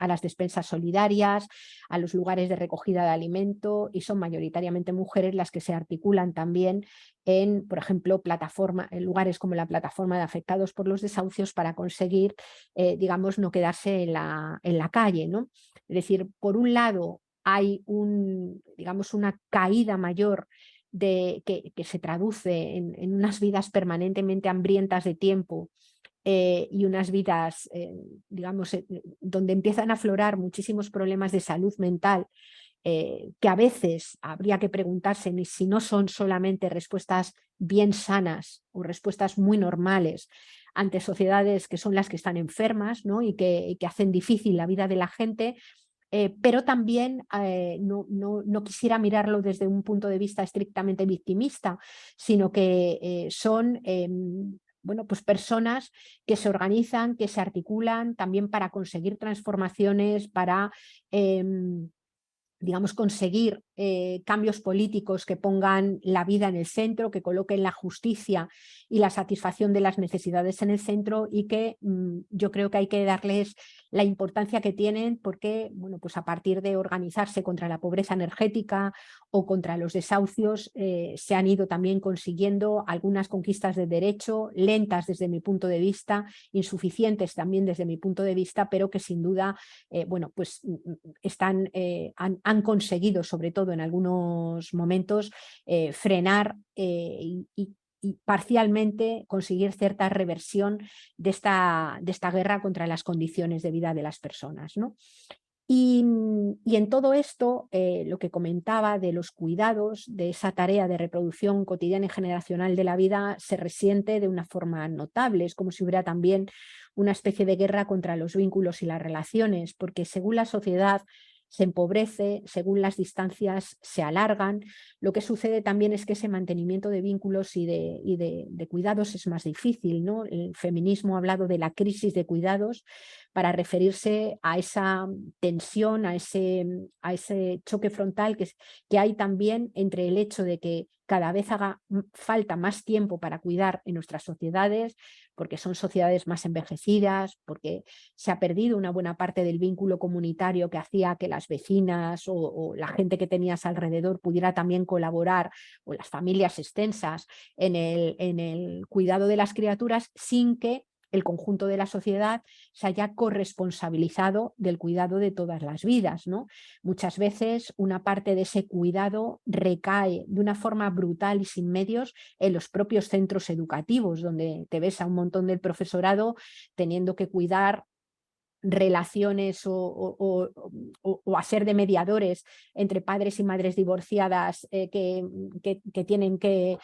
las despensas solidarias, a los lugares de recogida de alimento, y son mayoritariamente mujeres las que se articulan también en, por ejemplo, en lugares como la plataforma de afectados por los desahucios para conseguir, digamos, no quedarse en la calle, ¿no? Es decir, por un lado hay digamos, una caída mayor que se traduce en unas vidas permanentemente hambrientas de tiempo, y unas vidas, digamos, donde empiezan a aflorar muchísimos problemas de salud mental, que a veces habría que preguntarse si no son solamente respuestas bien sanas o respuestas muy normales ante sociedades que son las que están enfermas, ¿no? y que hacen difícil la vida de la gente. Pero también no quisiera mirarlo desde un punto de vista estrictamente victimista, sino que son bueno, pues personas que se organizan, que se articulan también para conseguir transformaciones, para digamos, conseguir cambios políticos que pongan la vida en el centro, que coloquen la justicia y la satisfacción de las necesidades en el centro, y que yo creo que hay que darles la importancia que tienen, porque bueno, pues a partir de organizarse contra la pobreza energética o contra los desahucios, se han ido también consiguiendo algunas conquistas de derecho, lentas desde mi punto de vista, insuficientes también desde mi punto de vista, pero que sin duda bueno, pues han conseguido, sobre todo en algunos momentos, frenar y parcialmente conseguir cierta reversión de esta guerra contra las condiciones de vida de las personas, ¿no? Y en todo esto, lo que comentaba de los cuidados, de esa tarea de reproducción cotidiana y generacional de la vida, se resiente de una forma notable. Es como si hubiera también una especie de guerra contra los vínculos y las relaciones, porque según la sociedad se empobrece, según las distancias se alargan, lo que sucede también es que ese mantenimiento de vínculos y de cuidados es más difícil, ¿no? El feminismo ha hablado de la crisis de cuidados para referirse a esa tensión, a ese choque frontal que hay también entre el hecho de que cada vez haga falta más tiempo para cuidar en nuestras sociedades, porque son sociedades más envejecidas, porque se ha perdido una buena parte del vínculo comunitario que hacía que las vecinas o la gente que tenías alrededor pudiera también colaborar, o las familias extensas, en el cuidado de las criaturas, sin que el conjunto de la sociedad se haya corresponsabilizado del cuidado de todas las vidas, ¿no? Muchas veces una parte de ese cuidado recae de una forma brutal y sin medios en los propios centros educativos, donde te ves a un montón del profesorado teniendo que cuidar relaciones o a ser de mediadores entre padres y madres divorciadas, que tienen que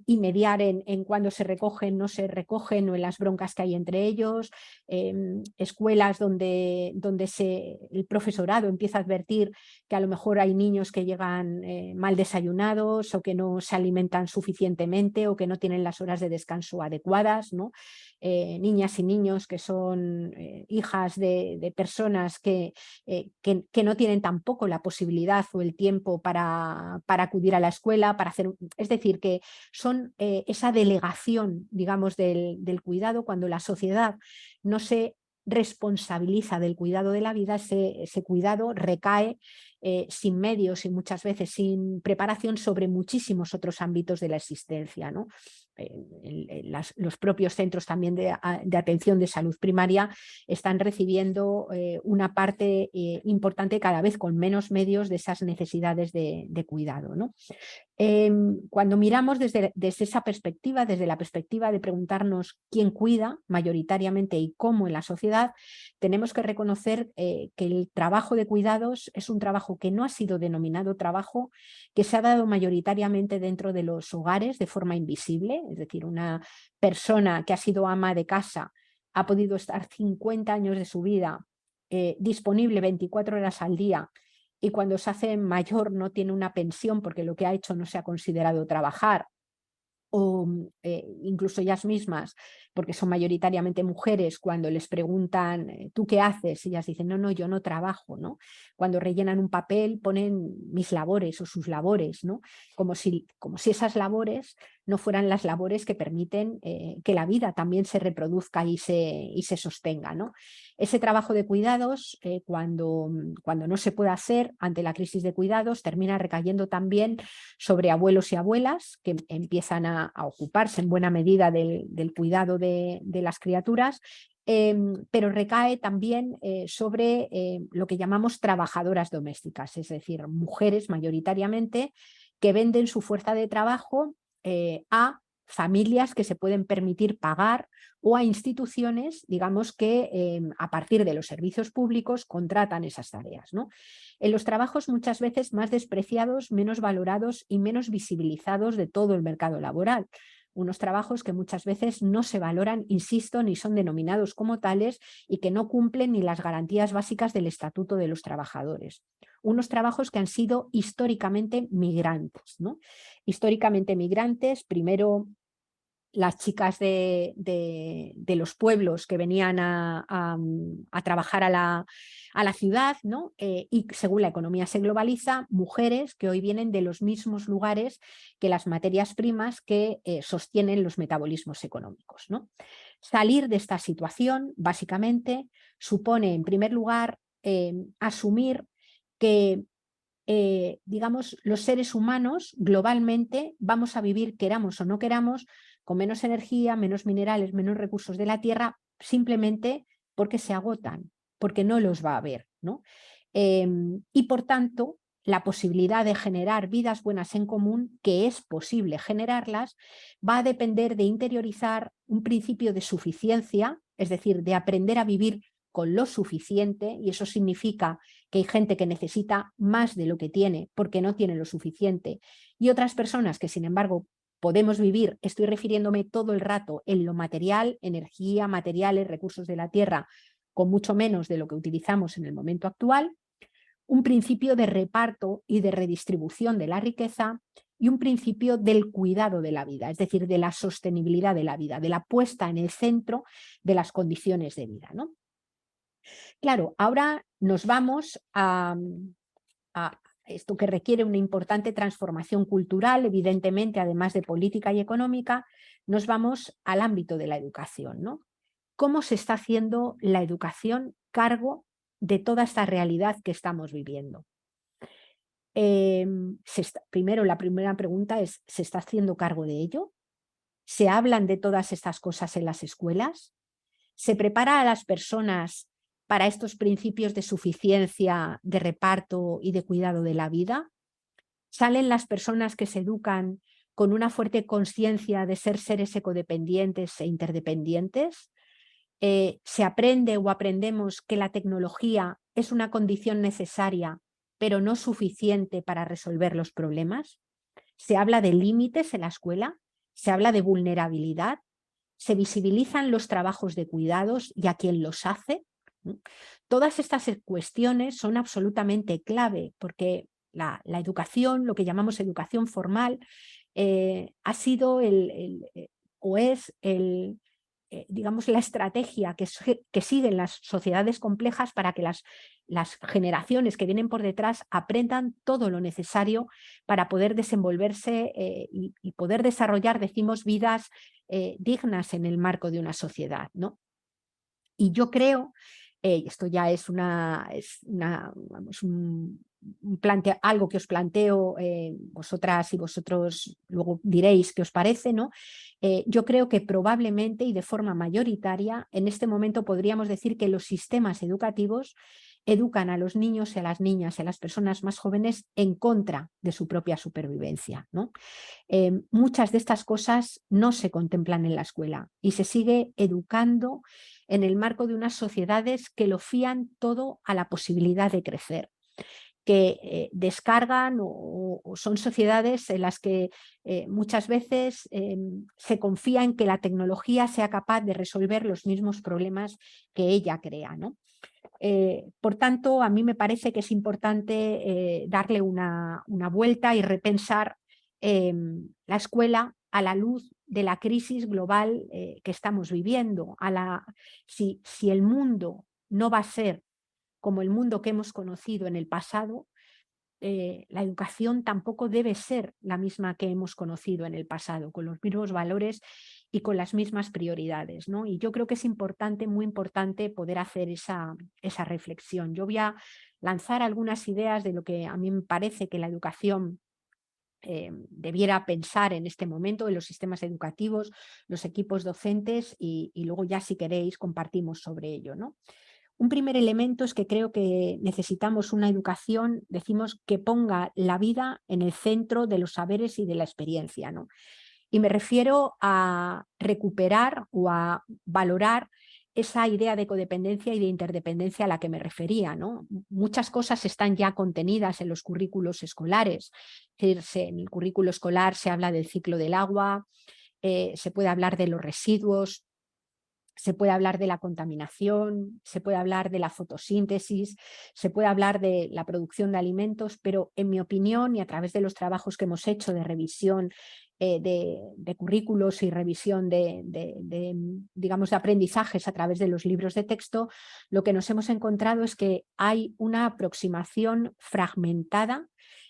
y mediar en cuándo se recogen, no se recogen, o en las broncas que hay entre ellos, escuelas donde el profesorado empieza a advertir que a lo mejor hay niños que llegan mal desayunados, o que no se alimentan suficientemente, o que no tienen las horas de descanso adecuadas, ¿no? Niñas y niños que son hijas de personas que no tienen tampoco la posibilidad o el tiempo para acudir a la escuela, es decir, que son esa delegación, digamos, del cuidado. Cuando la sociedad no se responsabiliza del cuidado de la vida, ese cuidado recae sin medios y muchas veces sin preparación sobre muchísimos otros ámbitos de la existencia, ¿no? Los propios centros también de atención de salud primaria están recibiendo una parte importante, cada vez con menos medios, de esas necesidades de cuidado, ¿no? Cuando miramos desde esa perspectiva, desde la perspectiva de preguntarnos quién cuida mayoritariamente y cómo en la sociedad, tenemos que reconocer que el trabajo de cuidados es un trabajo que no ha sido denominado trabajo, que se ha dado mayoritariamente dentro de los hogares de forma invisible, es decir, una persona que ha sido ama de casa ha podido estar 50 años de su vida disponible 24 horas al día, y cuando se hace mayor no tiene una pensión porque lo que ha hecho no se ha considerado trabajar, o incluso ellas mismas, porque son mayoritariamente mujeres, cuando les preguntan ¿tú qué haces? Ellas dicen no, yo no trabajo, ¿no? Cuando rellenan un papel ponen mis labores o sus labores, ¿no? Como si esas labores no fueran las labores que permiten que la vida también se reproduzca y se sostenga, ¿no? Ese trabajo de cuidados, cuando no se puede hacer ante la crisis de cuidados, termina recayendo también sobre abuelos y abuelas que empiezan a ocuparse en buena medida del cuidado de las criaturas, pero recae también sobre lo que llamamos trabajadoras domésticas, es decir, mujeres mayoritariamente que venden su fuerza de trabajo a familias que se pueden permitir pagar, o a instituciones, digamos, que a partir de los servicios públicos contratan esas tareas, ¿no? En los trabajos muchas veces más despreciados, menos valorados y menos visibilizados de todo el mercado laboral. Unos trabajos que muchas veces no se valoran, insisto, ni son denominados como tales, y que no cumplen ni las garantías básicas del Estatuto de los Trabajadores. Unos trabajos que han sido históricamente migrantes, ¿no? Históricamente migrantes, primero las chicas de los pueblos que venían a trabajar a la ciudad, ¿no? Y según la economía se globaliza, mujeres que hoy vienen de los mismos lugares que las materias primas que sostienen los metabolismos económicos, ¿no? Salir de esta situación, básicamente, supone, en primer lugar, asumir que digamos, los seres humanos globalmente vamos a vivir, queramos o no queramos, con menos energía, menos minerales, menos recursos de la tierra, simplemente porque se agotan, porque no los va a haber, ¿no? Y por tanto, la posibilidad de generar vidas buenas en común, que es posible generarlas, va a depender de interiorizar un principio de suficiencia, es decir, de aprender a vivir con lo suficiente, y eso significa que hay gente que necesita más de lo que tiene porque no tiene lo suficiente, y otras personas que, sin embargo, podemos vivir, estoy refiriéndome todo el rato en lo material, energía, materiales, recursos de la tierra, con mucho menos de lo que utilizamos en el momento actual, un principio de reparto y de redistribución de la riqueza, y un principio del cuidado de la vida, es decir, de la sostenibilidad de la vida, de la puesta en el centro de las condiciones de vida, ¿no? Claro, ahora nos vamos a esto que requiere una importante transformación cultural, evidentemente, además de política y económica, nos vamos al ámbito de la educación, ¿no? ¿Cómo se está haciendo la educación cargo de toda esta realidad que estamos viviendo? Primero, la primera pregunta es, ¿se está haciendo cargo de ello? ¿Se hablan de todas estas cosas en las escuelas? ¿Se prepara a las personas para estos principios de suficiencia, de reparto y de cuidado de la vida? ¿Salen las personas que se educan con una fuerte conciencia de ser seres ecodependientes e interdependientes? ¿Se aprende o aprendemos que la tecnología es una condición necesaria, pero no suficiente para resolver los problemas? ¿Se habla de límites en la escuela? ¿Se habla de vulnerabilidad? ¿Se visibilizan los trabajos de cuidados y a quién los hace? Todas estas cuestiones son absolutamente clave, porque la educación, lo que llamamos educación formal, ha sido o es digamos, la estrategia que siguen las sociedades complejas para que las generaciones que vienen por detrás aprendan todo lo necesario para poder desenvolverse y poder desarrollar, decimos, vidas dignas en el marco de una sociedad, ¿no? Y yo creo, esto ya es vamos, algo que os planteo vosotras y vosotros luego diréis qué os parece, ¿no? Yo creo que probablemente y de forma mayoritaria en este momento podríamos decir que los sistemas educativos educan a los niños y a las niñas y a las personas más jóvenes en contra de su propia supervivencia, ¿no? Muchas de estas cosas no se contemplan en la escuela y se sigue educando en el marco de unas sociedades que lo fían todo a la posibilidad de crecer, que descargan o son sociedades en las que muchas veces se confía en que la tecnología sea capaz de resolver los mismos problemas que ella crea, ¿no? Por tanto, a mí me parece que es importante darle una vuelta y repensar la escuela a la luz de la crisis global que estamos viviendo. Si el mundo no va a ser como el mundo que hemos conocido en el pasado, la educación tampoco debe ser la misma que hemos conocido en el pasado, con los mismos valores y con las mismas prioridades, ¿no? Y yo creo que es importante, muy importante, poder hacer esa reflexión. Yo voy a lanzar algunas ideas de lo que a mí me parece que la educación debiera pensar en este momento en los sistemas educativos, los equipos docentes y luego ya si queréis compartimos sobre ello, ¿no? Un primer elemento es que creo que necesitamos una educación, decimos, que ponga la vida en el centro de los saberes y de la experiencia, ¿no? Y me refiero a recuperar o a valorar esa idea de codependencia y de interdependencia a la que me refería, ¿no? Muchas cosas están ya contenidas en los currículos escolares. Es decir, en el currículo escolar se habla del ciclo del agua, se puede hablar de los residuos, se puede hablar de la contaminación, se puede hablar de la fotosíntesis, se puede hablar de la producción de alimentos, pero en mi opinión y a través de los trabajos que hemos hecho de revisión de currículos y revisión digamos, de aprendizajes a través de los libros de texto, lo que nos hemos encontrado es que hay una aproximación fragmentada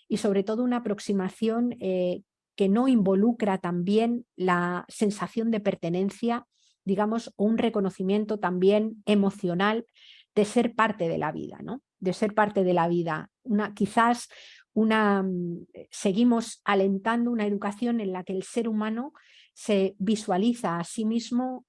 y sobre todo una aproximación que no involucra también la sensación de pertenencia, digamos, o un reconocimiento también emocional de ser parte de la vida, ¿no? De ser parte de la vida. Quizás seguimos alentando una educación en la que el ser humano se visualiza a sí mismo,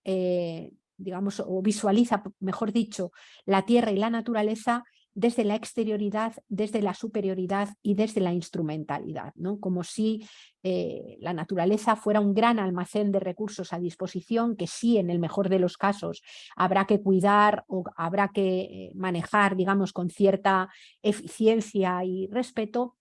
digamos, o visualiza, mejor dicho, la tierra y la naturaleza desde la exterioridad, desde la superioridad y desde la instrumentalidad, ¿no? Como si la naturaleza fuera un gran almacén de recursos a disposición que sí, en el mejor de los casos, habrá que cuidar o habrá que manejar, digamos, con cierta eficiencia y respeto,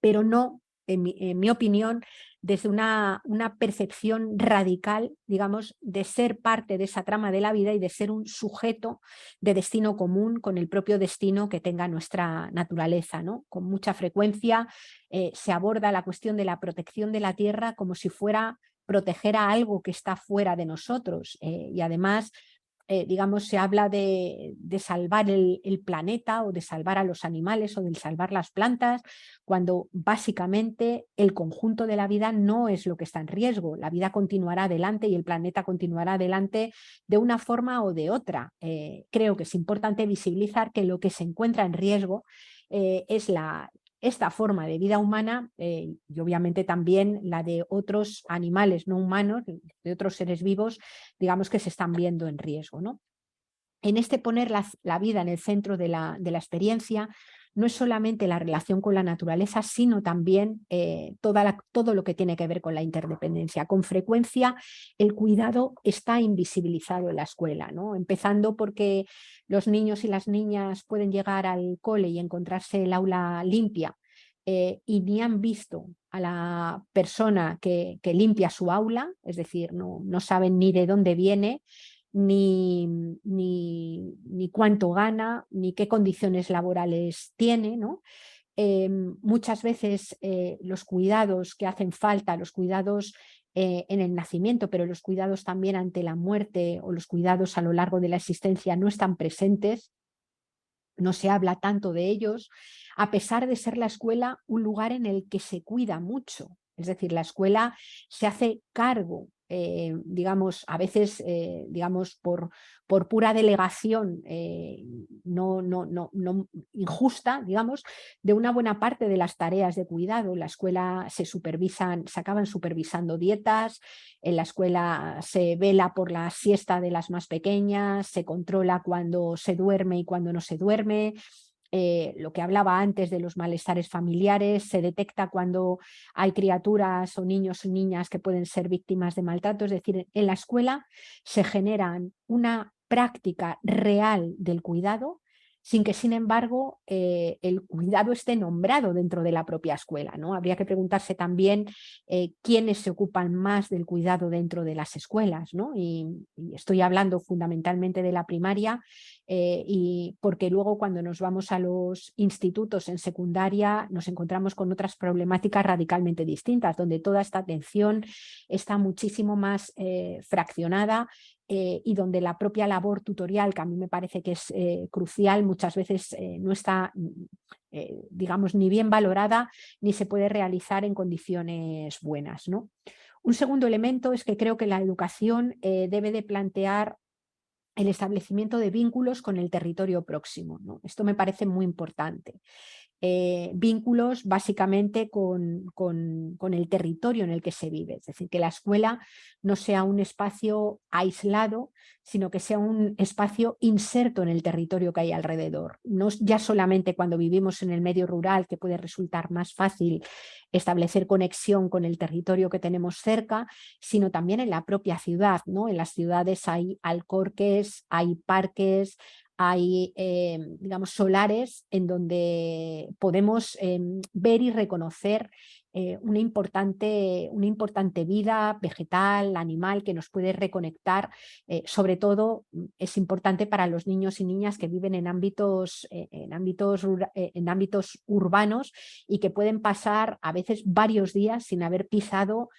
pero no, en mi opinión, desde una percepción radical, digamos, de ser parte de esa trama de la vida y de ser un sujeto de destino común con el propio destino que tenga nuestra naturaleza, ¿no? Con mucha frecuencia se aborda la cuestión de la protección de la tierra como si fuera proteger a algo que está fuera de nosotros y además digamos, se habla de salvar el planeta o de salvar a los animales o de salvar las plantas, cuando básicamente el conjunto de la vida no es lo que está en riesgo. La vida continuará adelante y el planeta continuará adelante de una forma o de otra. Creo que es importante visibilizar que lo que se encuentra en riesgo es esta forma de vida humana y obviamente también la de otros animales no humanos, de otros seres vivos, digamos que se están viendo en riesgo, ¿no? En este poner la vida en el centro de la experiencia, no es solamente la relación con la naturaleza, sino también todo lo que tiene que ver con la interdependencia. Con frecuencia el cuidado está invisibilizado en la escuela, ¿no? Empezando porque los niños y las niñas pueden llegar al cole y encontrarse el aula limpia y ni han visto a la persona que limpia su aula, es decir, no saben ni de dónde viene, ni cuánto gana, ni qué condiciones laborales tiene, ¿no? Muchas veces los cuidados que hacen falta, los cuidados en el nacimiento, pero los cuidados también ante la muerte o los cuidados a lo largo de la existencia no están presentes, no se habla tanto de ellos, a pesar de ser la escuela un lugar en el que se cuida mucho. Es decir, la escuela se hace cargo digamos, a veces, digamos, por pura delegación no injusta, digamos, de una buena parte de las tareas de cuidado. En la escuela se acaban supervisando dietas, en la escuela se vela por la siesta de las más pequeñas, se controla cuando se duerme y cuando no se duerme. Lo que hablaba antes de los malestares familiares, se detecta cuando hay criaturas o niños y niñas que pueden ser víctimas de maltrato. Es decir, en la escuela se generan una práctica real del cuidado sin que, sin embargo, el cuidado esté nombrado dentro de la propia escuela, ¿no? Habría que preguntarse también quiénes se ocupan más del cuidado dentro de las escuelas, ¿no? Y estoy hablando fundamentalmente de la primaria, y porque luego cuando nos vamos a los institutos en secundaria nos encontramos con otras problemáticas radicalmente distintas, donde toda esta atención está muchísimo más fraccionada, y donde la propia labor tutorial, que a mí me parece que es crucial, muchas veces no está, digamos, ni bien valorada ni se puede realizar en condiciones buenas, ¿no? Un segundo elemento es que creo que la educación debe de plantear el establecimiento de vínculos con el territorio próximo, ¿no? Esto me parece muy importante. Vínculos básicamente con el territorio en el que se vive, es decir, que la escuela no sea un espacio aislado, sino que sea un espacio inserto en el territorio que hay alrededor. No ya solamente cuando vivimos en el medio rural, que puede resultar más fácil establecer conexión con el territorio que tenemos cerca, sino también en la propia ciudad, ¿no? En las ciudades hay alcorques, hay parques, hay, digamos, solares en donde podemos ver y reconocer una importante vida vegetal, animal, que nos puede reconectar. Sobre todo es importante para los niños y niñas que viven en ámbitos urbanos y que pueden pasar a veces varios días sin haber pisado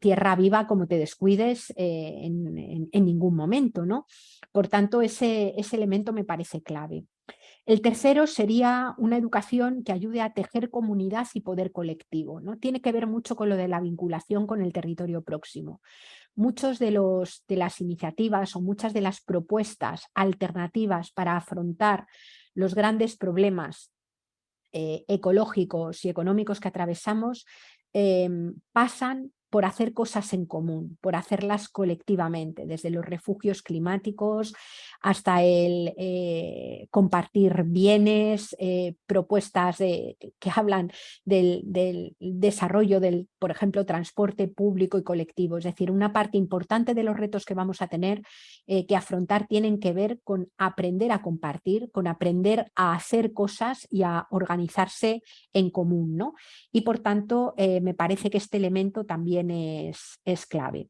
tierra viva, como te descuides en ningún momento, ¿no? Por tanto, ese elemento me parece clave. El tercero sería una educación que ayude a tejer comunidad y poder colectivo, ¿no? Tiene que ver mucho con lo de la vinculación con el territorio próximo. Muchos de las iniciativas o muchas de las propuestas alternativas para afrontar los grandes problemas ecológicos y económicos que atravesamos pasan por hacer cosas en común, por hacerlas colectivamente, desde los refugios climáticos hasta el compartir bienes, propuestas que hablan del desarrollo del, por ejemplo, transporte público y colectivo. Es decir, una parte importante de los retos que vamos a tener que afrontar tienen que ver con aprender a compartir, con aprender a hacer cosas y a organizarse en común, ¿no? Y por tanto, me parece que este elemento también es clave.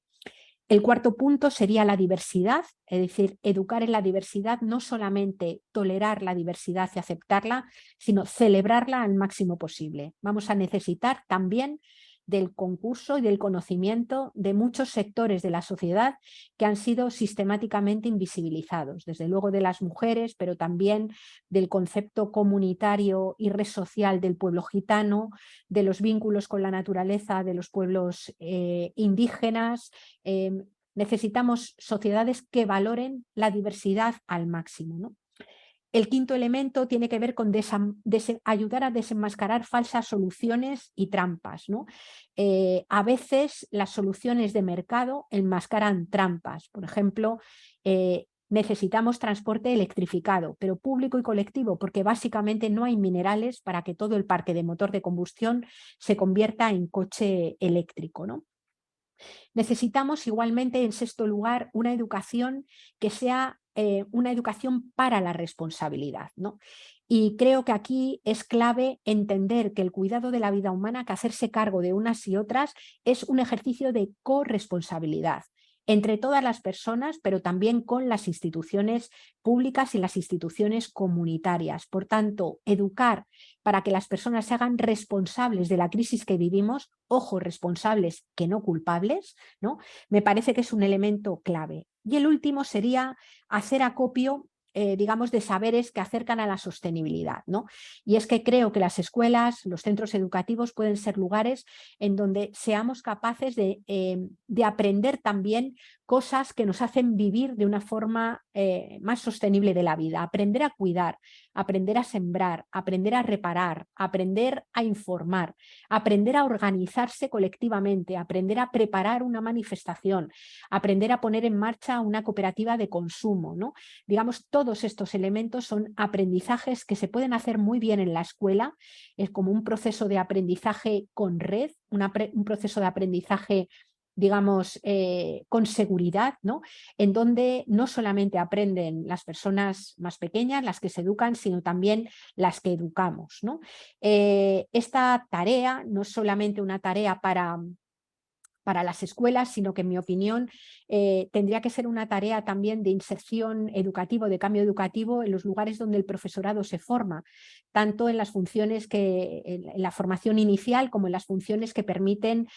El cuarto punto sería la diversidad, es decir, educar en la diversidad, no solamente tolerar la diversidad y aceptarla, sino celebrarla al máximo posible. Vamos a necesitar también del concurso y del conocimiento de muchos sectores de la sociedad que han sido sistemáticamente invisibilizados, desde luego de las mujeres, pero también del concepto comunitario y red social del pueblo gitano, de los vínculos con la naturaleza de los pueblos indígenas. Necesitamos sociedades que valoren la diversidad al máximo, ¿no? El quinto elemento tiene que ver con ayudar a desenmascarar falsas soluciones y trampas, ¿no? A veces las soluciones de mercado enmascaran trampas. Por ejemplo, necesitamos transporte electrificado, pero público y colectivo, porque básicamente no hay minerales para que todo el parque de motor de combustión se convierta en coche eléctrico, ¿no? Necesitamos igualmente, en sexto lugar, una educación que sea una educación para la responsabilidad, ¿no? Y creo que aquí es clave entender que el cuidado de la vida humana, que hacerse cargo de unas y otras, es un ejercicio de corresponsabilidad entre todas las personas, pero también con las instituciones públicas y las instituciones comunitarias. Por tanto, educar para que las personas se hagan responsables de la crisis que vivimos, ojo, responsables que no culpables, ¿no? Me parece que es un elemento clave. Y el último sería hacer acopio digamos, de saberes que acercan a la sostenibilidad, ¿no? Y es que creo que las escuelas, los centros educativos pueden ser lugares en donde seamos capaces de aprender también cosas que nos hacen vivir de una forma más sostenible de la vida, aprender a cuidar, aprender a sembrar, aprender a reparar, aprender a informar, aprender a organizarse colectivamente, aprender a preparar una manifestación, aprender a poner en marcha una cooperativa de consumo, ¿no? Digamos, todos estos elementos son aprendizajes que se pueden hacer muy bien en la escuela, es como un proceso de aprendizaje con red, un proceso de aprendizaje, digamos, con seguridad, ¿no? En donde no solamente aprenden las personas más pequeñas, las que se educan, sino también las que educamos, ¿no? Esta tarea no es solamente una tarea para las escuelas, sino que en mi opinión tendría que ser una tarea también de inserción educativa, de cambio educativo en los lugares donde el profesorado se forma, tanto en las funciones en la formación inicial como en las funciones que permiten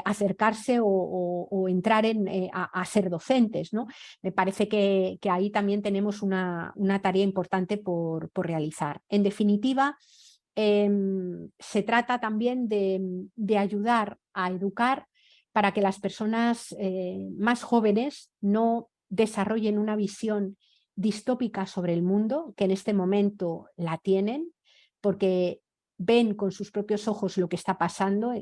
acercarse o entrar a ser docentes, ¿no? Me parece que ahí también tenemos una tarea importante por realizar. En definitiva, se trata también de ayudar a educar para que las personas más jóvenes no desarrollen una visión distópica sobre el mundo, que en este momento la tienen, porque ven con sus propios ojos lo que está pasando,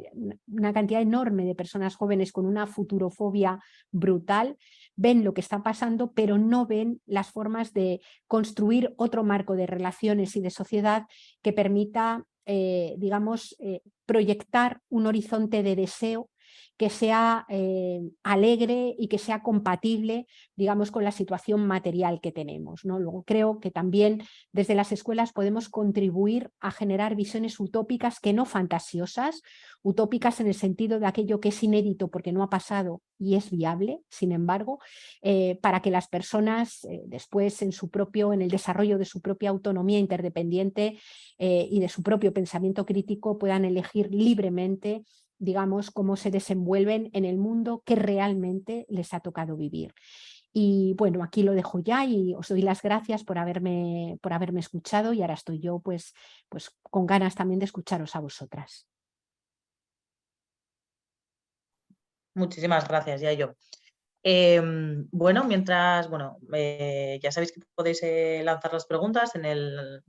una cantidad enorme de personas jóvenes con una futurofobia brutal, ven lo que está pasando, pero no ven las formas de construir otro marco de relaciones y de sociedad que permita, digamos, proyectar un horizonte de deseo que sea alegre y que sea compatible, digamos, con la situación material que tenemos, ¿no? Luego creo que también desde las escuelas podemos contribuir a generar visiones utópicas que no fantasiosas, utópicas en el sentido de aquello que es inédito porque no ha pasado y es viable, sin embargo, para que las personas después en el desarrollo de su propia autonomía interdependiente y de su propio pensamiento crítico puedan elegir libremente, digamos, cómo se desenvuelven en el mundo que realmente les ha tocado vivir. Y bueno, aquí lo dejo ya y os doy las gracias por haberme escuchado y ahora estoy yo pues con ganas también de escucharos a vosotras. Muchísimas gracias, Yayo. Bueno, ya sabéis que podéis lanzar las preguntas en el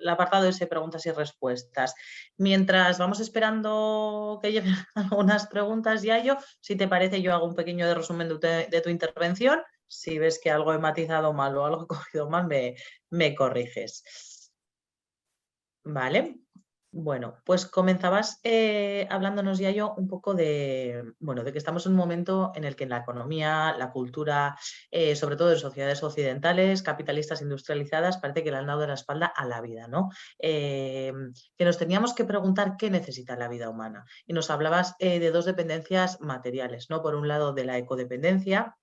apartado ese preguntas y respuestas. Mientras vamos esperando que lleguen algunas preguntas, Yayo, si te parece, yo hago un pequeño resumen de tu intervención. Si ves que algo he matizado mal o algo he cogido mal, me corriges. Vale. Bueno, pues comenzabas hablándonos, Yayo, un poco de que estamos en un momento en el que en la economía, la cultura, sobre todo en sociedades occidentales, capitalistas industrializadas, parece que le han dado la espalda a la vida, ¿no? Que nos teníamos que preguntar qué necesita la vida humana. Y nos hablabas de dos dependencias materiales, ¿no? Por un lado, de la ecodependencia,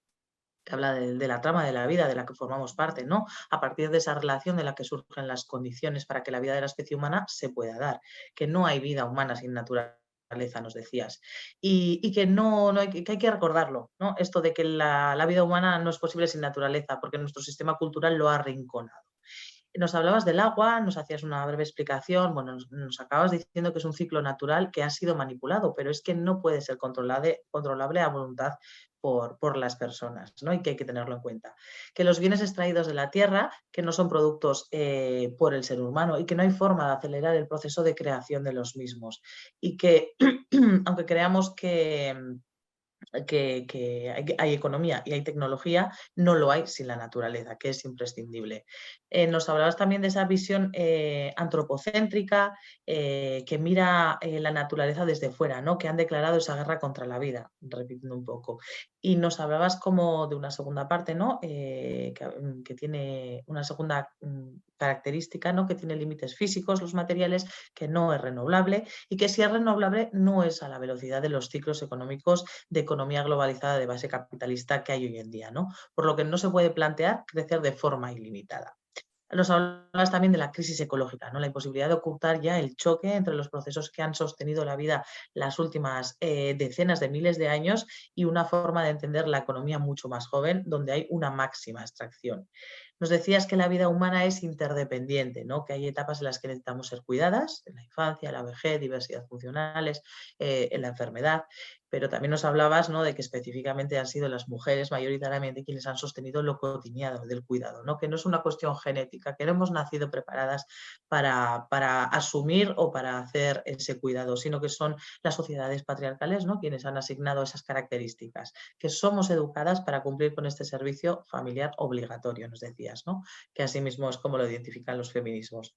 que habla de la trama de la vida de la que formamos parte, ¿no? A partir de esa relación de la que surgen las condiciones para que la vida de la especie humana se pueda dar, que no hay vida humana sin naturaleza, nos decías, y que que hay que recordarlo, ¿no? Esto de que la vida humana no es posible sin naturaleza, porque nuestro sistema cultural lo ha arrinconado. Nos hablabas del agua, nos hacías una breve explicación, bueno, nos acabas diciendo que es un ciclo natural que ha sido manipulado, pero es que no puede ser controlable a voluntad por las personas, ¿no? Y que hay que tenerlo en cuenta. Que los bienes extraídos de la tierra, que no son productos por el ser humano y que no hay forma de acelerar el proceso de creación de los mismos. Y que, aunque creamos que hay economía y hay tecnología, no lo hay sin la naturaleza, que es imprescindible. Nos hablabas también de esa visión antropocéntrica que mira la naturaleza desde fuera, ¿no? Que han declarado esa guerra contra la vida, repitiendo un poco. Y nos hablabas como de una segunda parte, ¿no? Que tiene una segunda característica, ¿no? Que tiene límites físicos, los materiales, que no es renovable y que si es renovable no es a la velocidad de los ciclos económicos de economía globalizada de base capitalista que hay hoy en día, ¿no? Por lo que no se puede plantear crecer de forma ilimitada. Nos hablas también de la crisis ecológica, ¿no? La imposibilidad de ocultar ya el choque entre los procesos que han sostenido la vida las últimas decenas de miles de años y una forma de entender la economía mucho más joven, donde hay una máxima extracción. Nos decías que la vida humana es interdependiente, ¿no? Que hay etapas en las que necesitamos ser cuidadas, en la infancia, la vejez, diversidad funcionales, en la enfermedad, pero también nos hablabas, ¿no?, de que específicamente han sido las mujeres mayoritariamente quienes han sostenido lo cotidiano del cuidado, ¿no? Que no es una cuestión genética, que no hemos nacido preparadas para asumir o para hacer ese cuidado, sino que son las sociedades patriarcales, ¿no?, quienes han asignado esas características, que somos educadas para cumplir con este servicio familiar obligatorio, nos decías, ¿no? Que asimismo es como lo identifican los feminismos.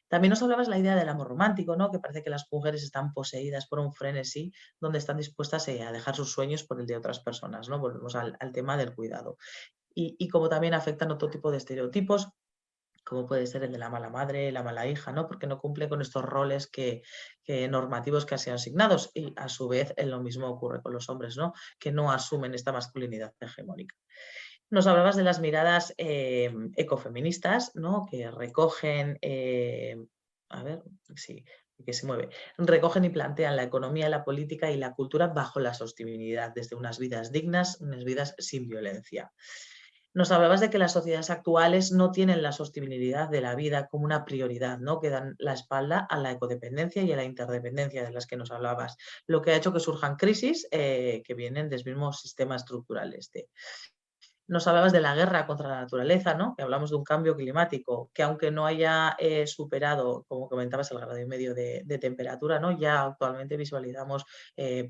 También nos hablabas la idea del amor romántico, ¿no? Que parece que las mujeres están poseídas por un frenesí donde están dispuestas a dejar sus sueños por el de otras personas, ¿no? Volvemos al tema del cuidado. Y como también afectan otro tipo de estereotipos, como puede ser el de la mala madre, la mala hija, ¿no? Porque no cumple con estos roles normativos que han sido asignados. Y a su vez lo mismo ocurre con los hombres, ¿no? Que no asumen esta masculinidad hegemónica. Nos hablabas de las miradas ecofeministas, ¿no? Que recogen, a ver, sí, que se mueve, recogen y plantean la economía, la política y la cultura bajo la sostenibilidad, desde unas vidas dignas, unas vidas sin violencia. Nos hablabas de que las sociedades actuales no tienen la sostenibilidad de la vida como una prioridad, ¿no? Que dan la espalda a la ecodependencia y a la interdependencia de las que nos hablabas, lo que ha hecho que surjan crisis que vienen del mismo sistema estructural este. Nos hablabas de la guerra contra la naturaleza, ¿no? Que hablamos de un cambio climático que, aunque no haya superado, como comentabas, el 1,5 grados de temperatura, ¿no? Ya actualmente visualizamos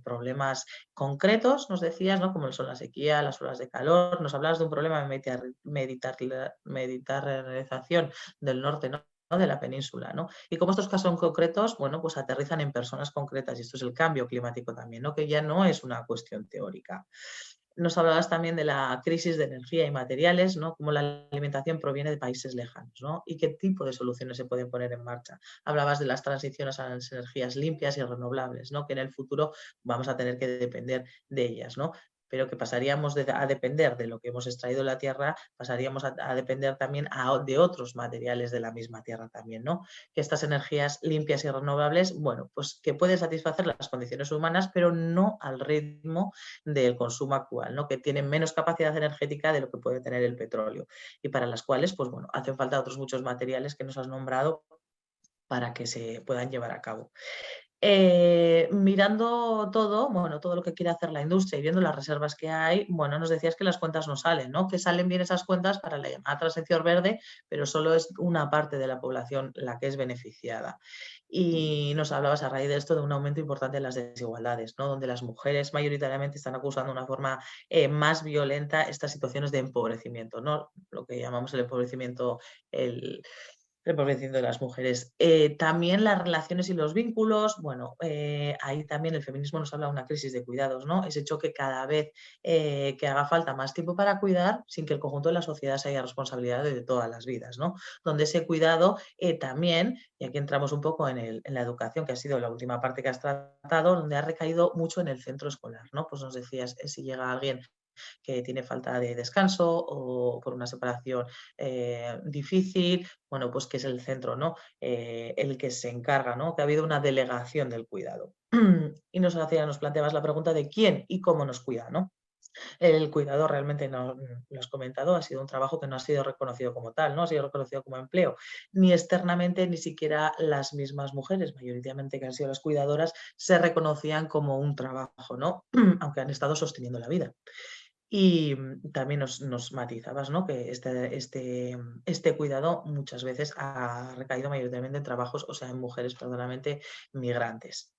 problemas concretos, nos decías, ¿no? Como son la sequía, las olas de calor. Nos hablabas de un problema de mediterranización del norte, ¿no?, de la península, ¿no? Y como estos casos son concretos, bueno, pues aterrizan en personas concretas, y esto es el cambio climático también, ¿no? Que ya no es una cuestión teórica. Nos hablabas también de la crisis de energía y materiales, ¿no? Cómo la alimentación proviene de países lejanos, ¿no? Y qué tipo de soluciones se pueden poner en marcha. Hablabas de las transiciones a las energías limpias y renovables, ¿no? Que en el futuro vamos a tener que depender de ellas, ¿no? Pero que pasaríamos a depender de lo que hemos extraído de la tierra, pasaríamos a depender también de otros materiales de la misma tierra también, ¿no? Que estas energías limpias y renovables, bueno, pues que pueden satisfacer las condiciones humanas, pero no al ritmo del consumo actual, ¿no? Que tienen menos capacidad energética de lo que puede tener el petróleo, y para las cuales, pues bueno, hacen falta otros muchos materiales que nos has nombrado para que se puedan llevar a cabo. Mirando todo, bueno, todo lo que quiere hacer la industria y viendo las reservas que hay, bueno, nos decías que las cuentas no salen, ¿no? Que salen bien esas cuentas para la llamada transición verde, pero solo es una parte de la población la que es beneficiada. Y nos hablabas a raíz de esto de un aumento importante de las desigualdades, ¿no? Donde las mujeres mayoritariamente están acusando de una forma más violenta estas situaciones de empobrecimiento, ¿no? Lo que llamamos el empobrecimiento, el empobrecimiento de las mujeres. También las relaciones y los vínculos, bueno, ahí también el feminismo nos habla de una crisis de cuidados, ¿no? Ese choque cada vez que haga falta más tiempo para cuidar sin que el conjunto de la sociedad se haya responsabilidad de todas las vidas, ¿no? Donde ese cuidado también, y aquí entramos un poco en la educación, que ha sido la última parte que has tratado, donde ha recaído mucho en el centro escolar, ¿no? Pues nos decías, si llega alguien que tiene falta de descanso o por una separación difícil, bueno, pues que es el centro, ¿no? El que se encarga, ¿no? Que ha habido una delegación del cuidado. Y nos planteabas la pregunta de quién y cómo nos cuida, ¿no? El cuidado realmente, no lo has comentado, ha sido un trabajo que no ha sido reconocido como tal, no ha sido reconocido como empleo, ni externamente, ni siquiera las mismas mujeres, mayoritariamente que han sido las cuidadoras, se reconocían como un trabajo, ¿no? Aunque han estado sosteniendo la vida. Y también nos matizabas, ¿no? Que este cuidado muchas veces ha recaído mayoritariamente en trabajos, o sea, en mujeres, perdonamente, migrantes.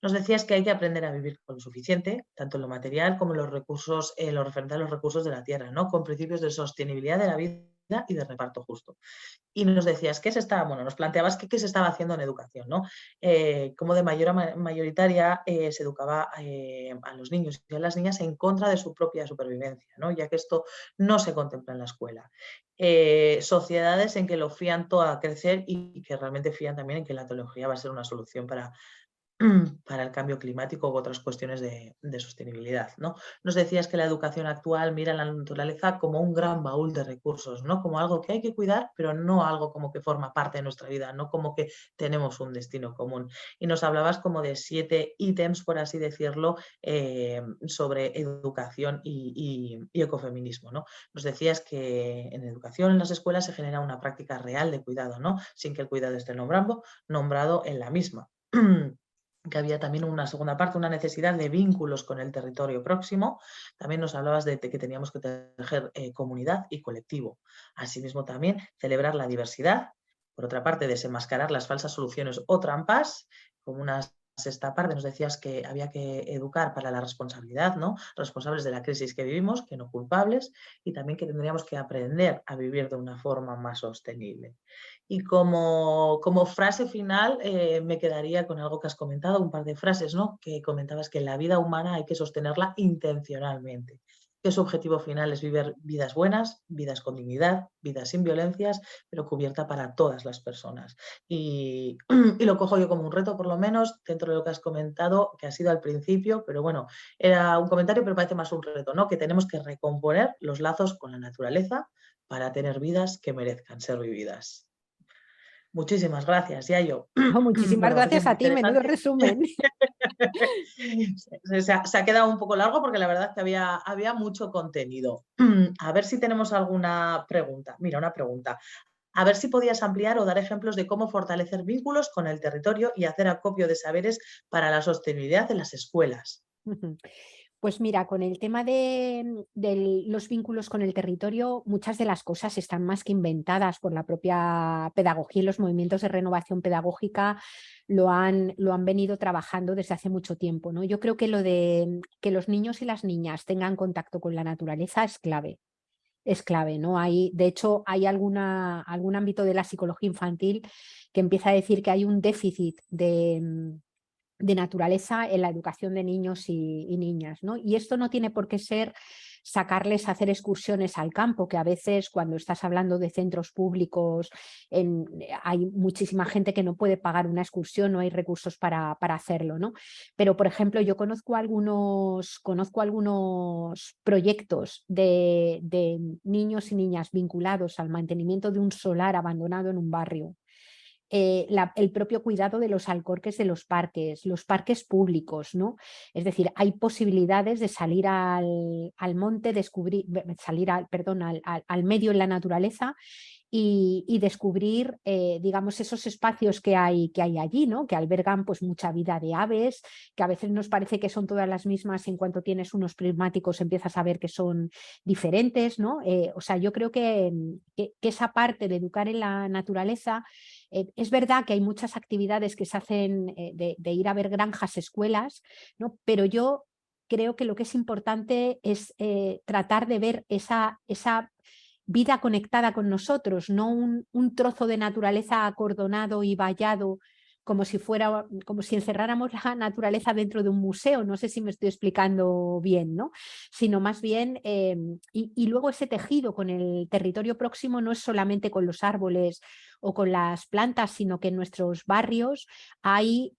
Nos decías que hay que aprender a vivir con lo suficiente, tanto en lo material como en los recursos, lo referente a los recursos de la tierra, ¿no? Con principios de sostenibilidad de la vida y de reparto justo. Y nos decías que nos planteabas qué se estaba haciendo en educación, ¿no? Cómo de mayoritaria se educaba a los niños y a las niñas en contra de su propia supervivencia, ¿no? Ya que esto no se contempla en la escuela. Sociedades en que lo fían todo a crecer y que realmente fían también en que la tecnología va a ser una solución para el cambio climático u otras cuestiones de sostenibilidad, ¿no? Nos decías que la educación actual mira la naturaleza como un gran baúl de recursos, ¿no? Como algo que hay que cuidar, pero no algo como que forma parte de nuestra vida, no como que tenemos un destino común. Y nos hablabas como de 7 ítems, por así decirlo, sobre educación y ecofeminismo, ¿no? Nos decías que en educación, en las escuelas, se genera una práctica real de cuidado, ¿no? Sin que el cuidado esté nombrado en la misma. Que había también una segunda parte, una necesidad de vínculos con el territorio próximo. También nos hablabas de que teníamos que tejer comunidad y colectivo. Asimismo, también celebrar la diversidad. Por otra parte, desenmascarar las falsas soluciones o trampas, como una sexta parte nos decías que había que educar para la responsabilidad, ¿no? Responsables de la crisis que vivimos, que no culpables, y también que tendríamos que aprender a vivir de una forma más sostenible. Y como frase final me quedaría con algo que has comentado, un par de frases, ¿no? Que comentabas que la vida humana hay que sostenerla intencionalmente, que su objetivo final es vivir vidas buenas, vidas con dignidad, vidas sin violencias, pero cubierta para todas las personas. Y lo cojo yo como un reto, por lo menos, dentro de lo que has comentado, que ha sido al principio, pero bueno, era un comentario, pero parece más un reto, ¿no? Que tenemos que recomponer los lazos con la naturaleza para tener vidas que merezcan ser vividas. Muchísimas gracias, Yayo. Muchísimas Bueno, me parece gracias muy a ti, menudo interesante. resumen. Se ha quedado un poco largo porque la verdad es que había mucho contenido. A ver si tenemos alguna pregunta. Mira, una pregunta. A ver si podías ampliar o dar ejemplos de cómo fortalecer vínculos con el territorio y hacer acopio de saberes para la sostenibilidad en las escuelas. Pues mira, con el tema de los vínculos con el territorio, muchas de las cosas están más que inventadas por la propia pedagogía y los movimientos de renovación pedagógica lo han venido trabajando desde hace mucho tiempo, ¿no? Yo creo que lo de que los niños y las niñas tengan contacto con la naturaleza es clave. Es clave, ¿no? De hecho, hay algún ámbito de la psicología infantil que empieza a decir que hay un déficit de naturaleza en la educación de niños y niñas, ¿no? Y esto no tiene por qué ser sacarles a hacer excursiones al campo, que a veces cuando estás hablando de centros públicos hay muchísima gente que no puede pagar una excursión, no hay recursos para hacerlo, ¿no? Pero, por ejemplo, yo conozco algunos proyectos de niños y niñas vinculados al mantenimiento de un solar abandonado en un barrio, el propio cuidado de los alcorques de los parques públicos, ¿no? Es decir, hay posibilidades de salir al monte, al medio en la naturaleza y descubrir, digamos, esos espacios que hay allí, ¿no? Que albergan pues mucha vida de aves, que a veces nos parece que son todas las mismas y en cuanto tienes unos prismáticos empiezas a ver que son diferentes, ¿no? O sea, yo creo que esa parte de educar en la naturaleza, es verdad que hay muchas actividades que se hacen, de ir a ver granjas, escuelas, ¿no? Pero yo creo que lo que es importante es tratar de ver esa vida conectada con nosotros, no un trozo de naturaleza acordonado y vallado como si encerráramos la naturaleza dentro de un museo, no sé si me estoy explicando bien, ¿no? Sino más bien, y luego ese tejido con el territorio próximo no es solamente con los árboles o con las plantas, sino que en nuestros barrios hay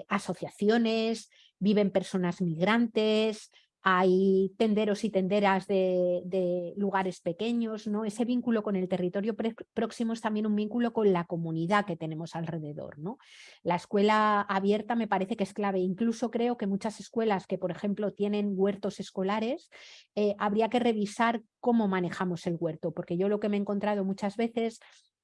asociaciones, viven personas migrantes, hay tenderos y tenderas de lugares pequeños, ¿no? Ese vínculo con el territorio próximo es también un vínculo con la comunidad que tenemos alrededor, ¿no? La escuela abierta me parece que es clave. Incluso creo que muchas escuelas que, por ejemplo, tienen huertos escolares, habría que revisar cómo manejamos el huerto, porque yo lo que me he encontrado muchas veces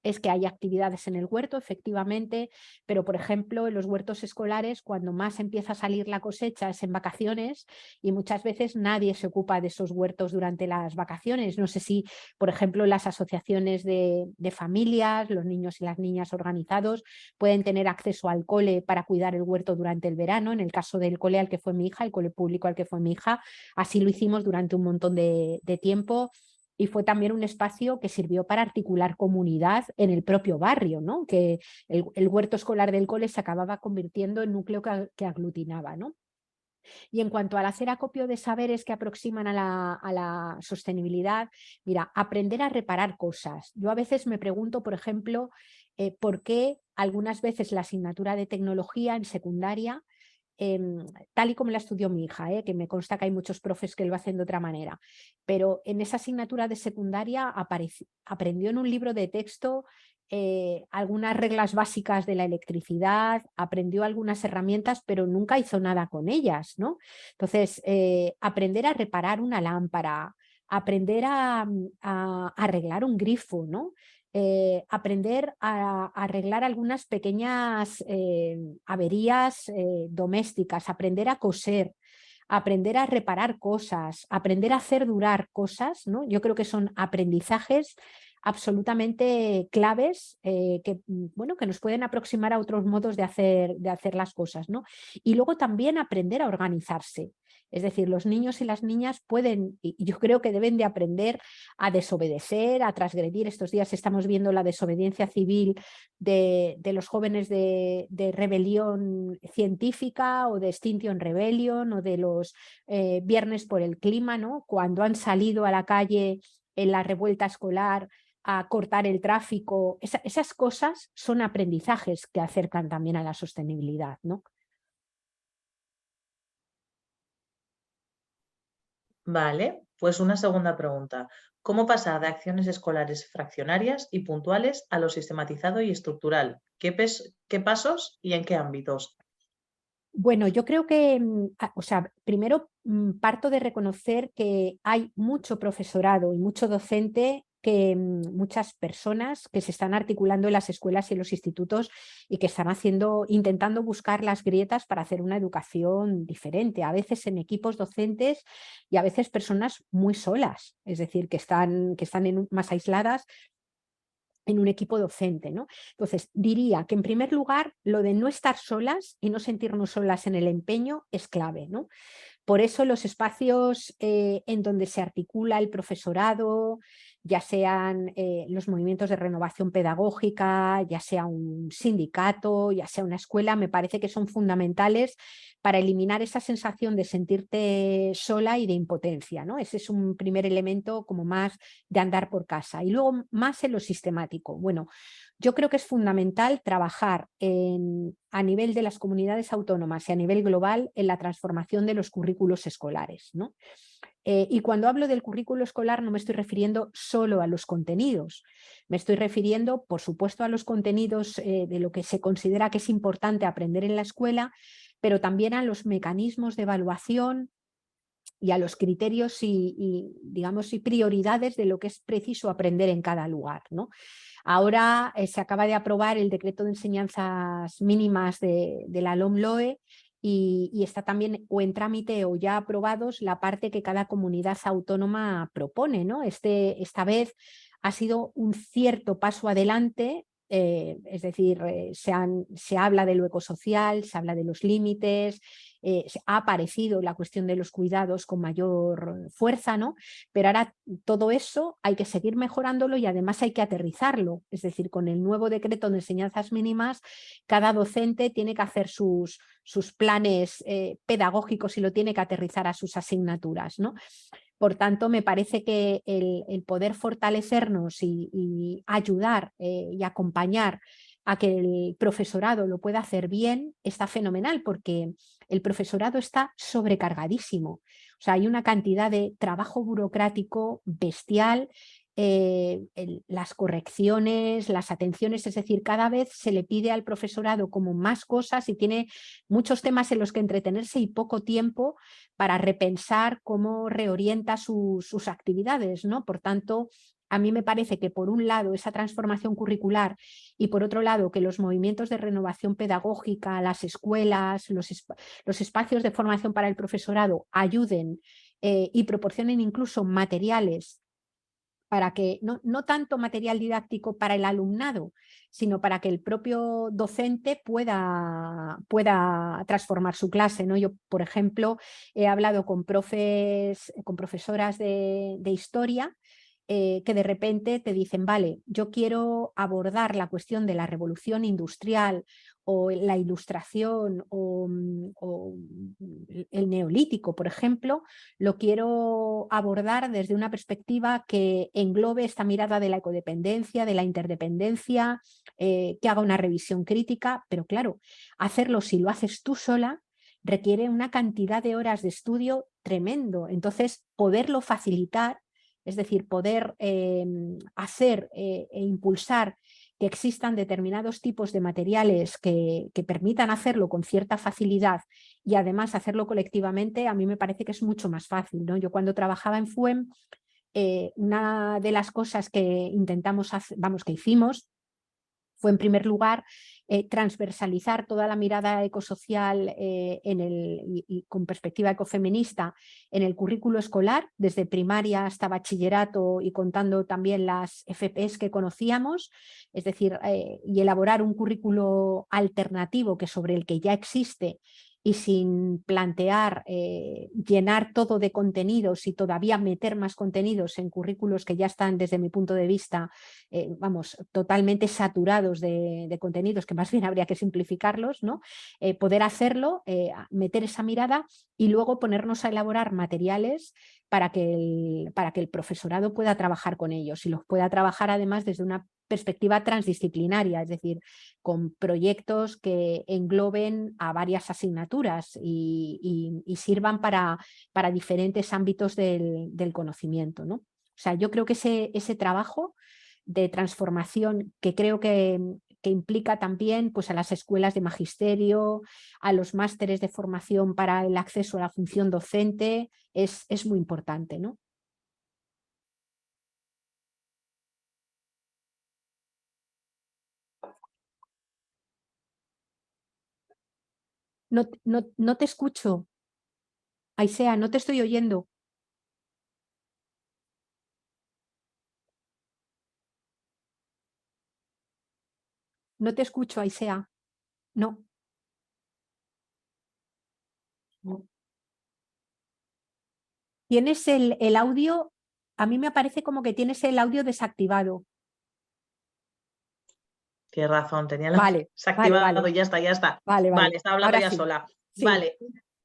es que hay actividades en el huerto, efectivamente, pero, por ejemplo, en los huertos escolares, cuando más empieza a salir la cosecha es en vacaciones y muchas veces nadie se ocupa de esos huertos durante las vacaciones. No sé si, por ejemplo, las asociaciones de familias, los niños y las niñas organizados pueden tener acceso al cole para cuidar el huerto durante el verano. En el caso del cole al que fue mi hija, el cole público al que fue mi hija, así lo hicimos durante un montón de tiempo. Y fue también un espacio que sirvió para articular comunidad en el propio barrio, ¿no? Que el huerto escolar del cole se acababa convirtiendo en núcleo que aglutinaba, ¿no? Y en cuanto al hacer acopio de saberes que aproximan a la sostenibilidad, mira, aprender a reparar cosas. Yo a veces me pregunto, por ejemplo, por qué algunas veces la asignatura de tecnología en secundaria tal y como la estudió mi hija, que me consta que hay muchos profes que lo hacen de otra manera, pero en esa asignatura de secundaria aprendió en un libro de texto algunas reglas básicas de la electricidad, aprendió algunas herramientas, pero nunca hizo nada con ellas, ¿no? Entonces, aprender a reparar una lámpara, aprender a arreglar un grifo, ¿no? Aprender a arreglar algunas pequeñas averías domésticas, aprender a coser, aprender a reparar cosas, aprender a hacer durar cosas, ¿no? Yo creo que son aprendizajes absolutamente claves bueno, que nos pueden aproximar a otros modos de hacer las cosas, ¿no? Y luego también aprender a organizarse. Es decir, los niños y las niñas pueden, y yo creo que deben de aprender a desobedecer, a transgredir. Estos días estamos viendo la desobediencia civil de los jóvenes de rebelión científica o de Extinction Rebellion o de los Viernes por el Clima, ¿no? Cuando han salido a la calle en la revuelta escolar a cortar el tráfico. Esas cosas son aprendizajes que acercan también a la sostenibilidad, ¿no? Vale, pues una segunda pregunta. ¿Cómo pasar de acciones escolares fraccionarias y puntuales a lo sistematizado y estructural? ¿Qué pasos y en qué ámbitos? Bueno, yo creo que, o sea, primero parto de reconocer que hay mucho profesorado y mucho docente que muchas personas que se están articulando en las escuelas y en los institutos y que están intentando buscar las grietas para hacer una educación diferente, a veces en equipos docentes y a veces personas muy solas, es decir, que están más aisladas en un equipo docente, ¿no? Entonces, diría que en primer lugar, lo de no estar solas y no sentirnos solas en el empeño es clave, ¿no? Por eso los espacios en donde se articula el profesorado, ya sean los movimientos de renovación pedagógica, ya sea un sindicato, ya sea una escuela, me parece que son fundamentales para eliminar esa sensación de sentirte sola y de impotencia, ¿no? Ese es un primer elemento como más de andar por casa. Y luego más en lo sistemático. Bueno, yo creo que es fundamental trabajar a nivel de las comunidades autónomas y a nivel global en la transformación de los currículos escolares, ¿no? Y cuando hablo del currículo escolar no me estoy refiriendo solo a los contenidos, me estoy refiriendo, por supuesto, a los contenidos de lo que se considera que es importante aprender en la escuela, pero también a los mecanismos de evaluación y a los criterios digamos, y prioridades de lo que es preciso aprender en cada lugar, ¿no? Ahora se acaba de aprobar el decreto de enseñanzas mínimas de la LOMLOE y está también o en trámite o ya aprobados la parte que cada comunidad autónoma propone, ¿no? Esta vez ha sido un cierto paso adelante. Es decir, se habla de lo ecosocial, se habla de los límites, ha aparecido la cuestión de los cuidados con mayor fuerza, ¿no? Pero ahora todo eso hay que seguir mejorándolo y además hay que aterrizarlo. Es decir, con el nuevo decreto de enseñanzas mínimas, cada docente tiene que hacer sus planes pedagógicos y lo tiene que aterrizar a sus asignaturas, ¿no? Por tanto, me parece que el poder fortalecernos y ayudar y acompañar a que el profesorado lo pueda hacer bien está fenomenal porque el profesorado está sobrecargadísimo. O sea, hay una cantidad de trabajo burocrático bestial, las correcciones, las atenciones, es decir, cada vez se le pide al profesorado como más cosas y tiene muchos temas en los que entretenerse y poco tiempo para repensar cómo reorienta sus actividades, ¿no? Por tanto, a mí me parece que por un lado esa transformación curricular y por otro lado que los movimientos de renovación pedagógica, las escuelas, los espacios de formación para el profesorado ayuden y proporcionen incluso materiales para que, no tanto material didáctico para el alumnado, sino para que el propio docente pueda transformar su clase, ¿no? Yo, por ejemplo, he hablado con profesoras de historia que de repente te dicen, vale, yo quiero abordar la cuestión de la revolución industrial o la ilustración o el neolítico, por ejemplo, lo quiero abordar desde una perspectiva que englobe esta mirada de la ecodependencia, de la interdependencia, que haga una revisión crítica, pero claro, hacerlo si lo haces tú sola requiere una cantidad de horas de estudio tremendo. Entonces, poderlo facilitar, es decir, poder hacer e impulsar que existan determinados tipos de materiales que permitan hacerlo con cierta facilidad y además hacerlo colectivamente, a mí me parece que es mucho más fácil, ¿no? Yo cuando trabajaba en FUEM, una de las cosas que intentamos hacer, que hicimos, fue en primer lugar transversalizar toda la mirada ecosocial y con perspectiva ecofeminista en el currículo escolar, desde primaria hasta bachillerato y contando también las FPs que conocíamos, es decir, y elaborar un currículo alternativo que sobre el que ya existe y sin plantear llenar todo de contenidos y todavía meter más contenidos en currículos que ya están, desde mi punto de vista, totalmente saturados de contenidos, que más bien habría que simplificarlos, ¿no? Poder hacerlo, meter esa mirada y luego ponernos a elaborar materiales para que el profesorado pueda trabajar con ellos y los pueda trabajar además desde una perspectiva transdisciplinaria, es decir, con proyectos que engloben a varias asignaturas y sirvan para diferentes ámbitos del conocimiento, ¿no? O sea, yo creo que ese trabajo de transformación que creo que implica también pues, a las escuelas de magisterio, a los másteres de formación para el acceso a la función docente, es muy importante, ¿no? No te escucho, Aisea, no te estoy oyendo. No te escucho, Aisea. No. Tienes el audio, a mí me parece como que tienes el audio desactivado. Tienes razón, tenía Vale, desactivado, vale. ya está, ya está. Vale, Vale, estaba hablando ahora ya sí. sola. Sí. Vale,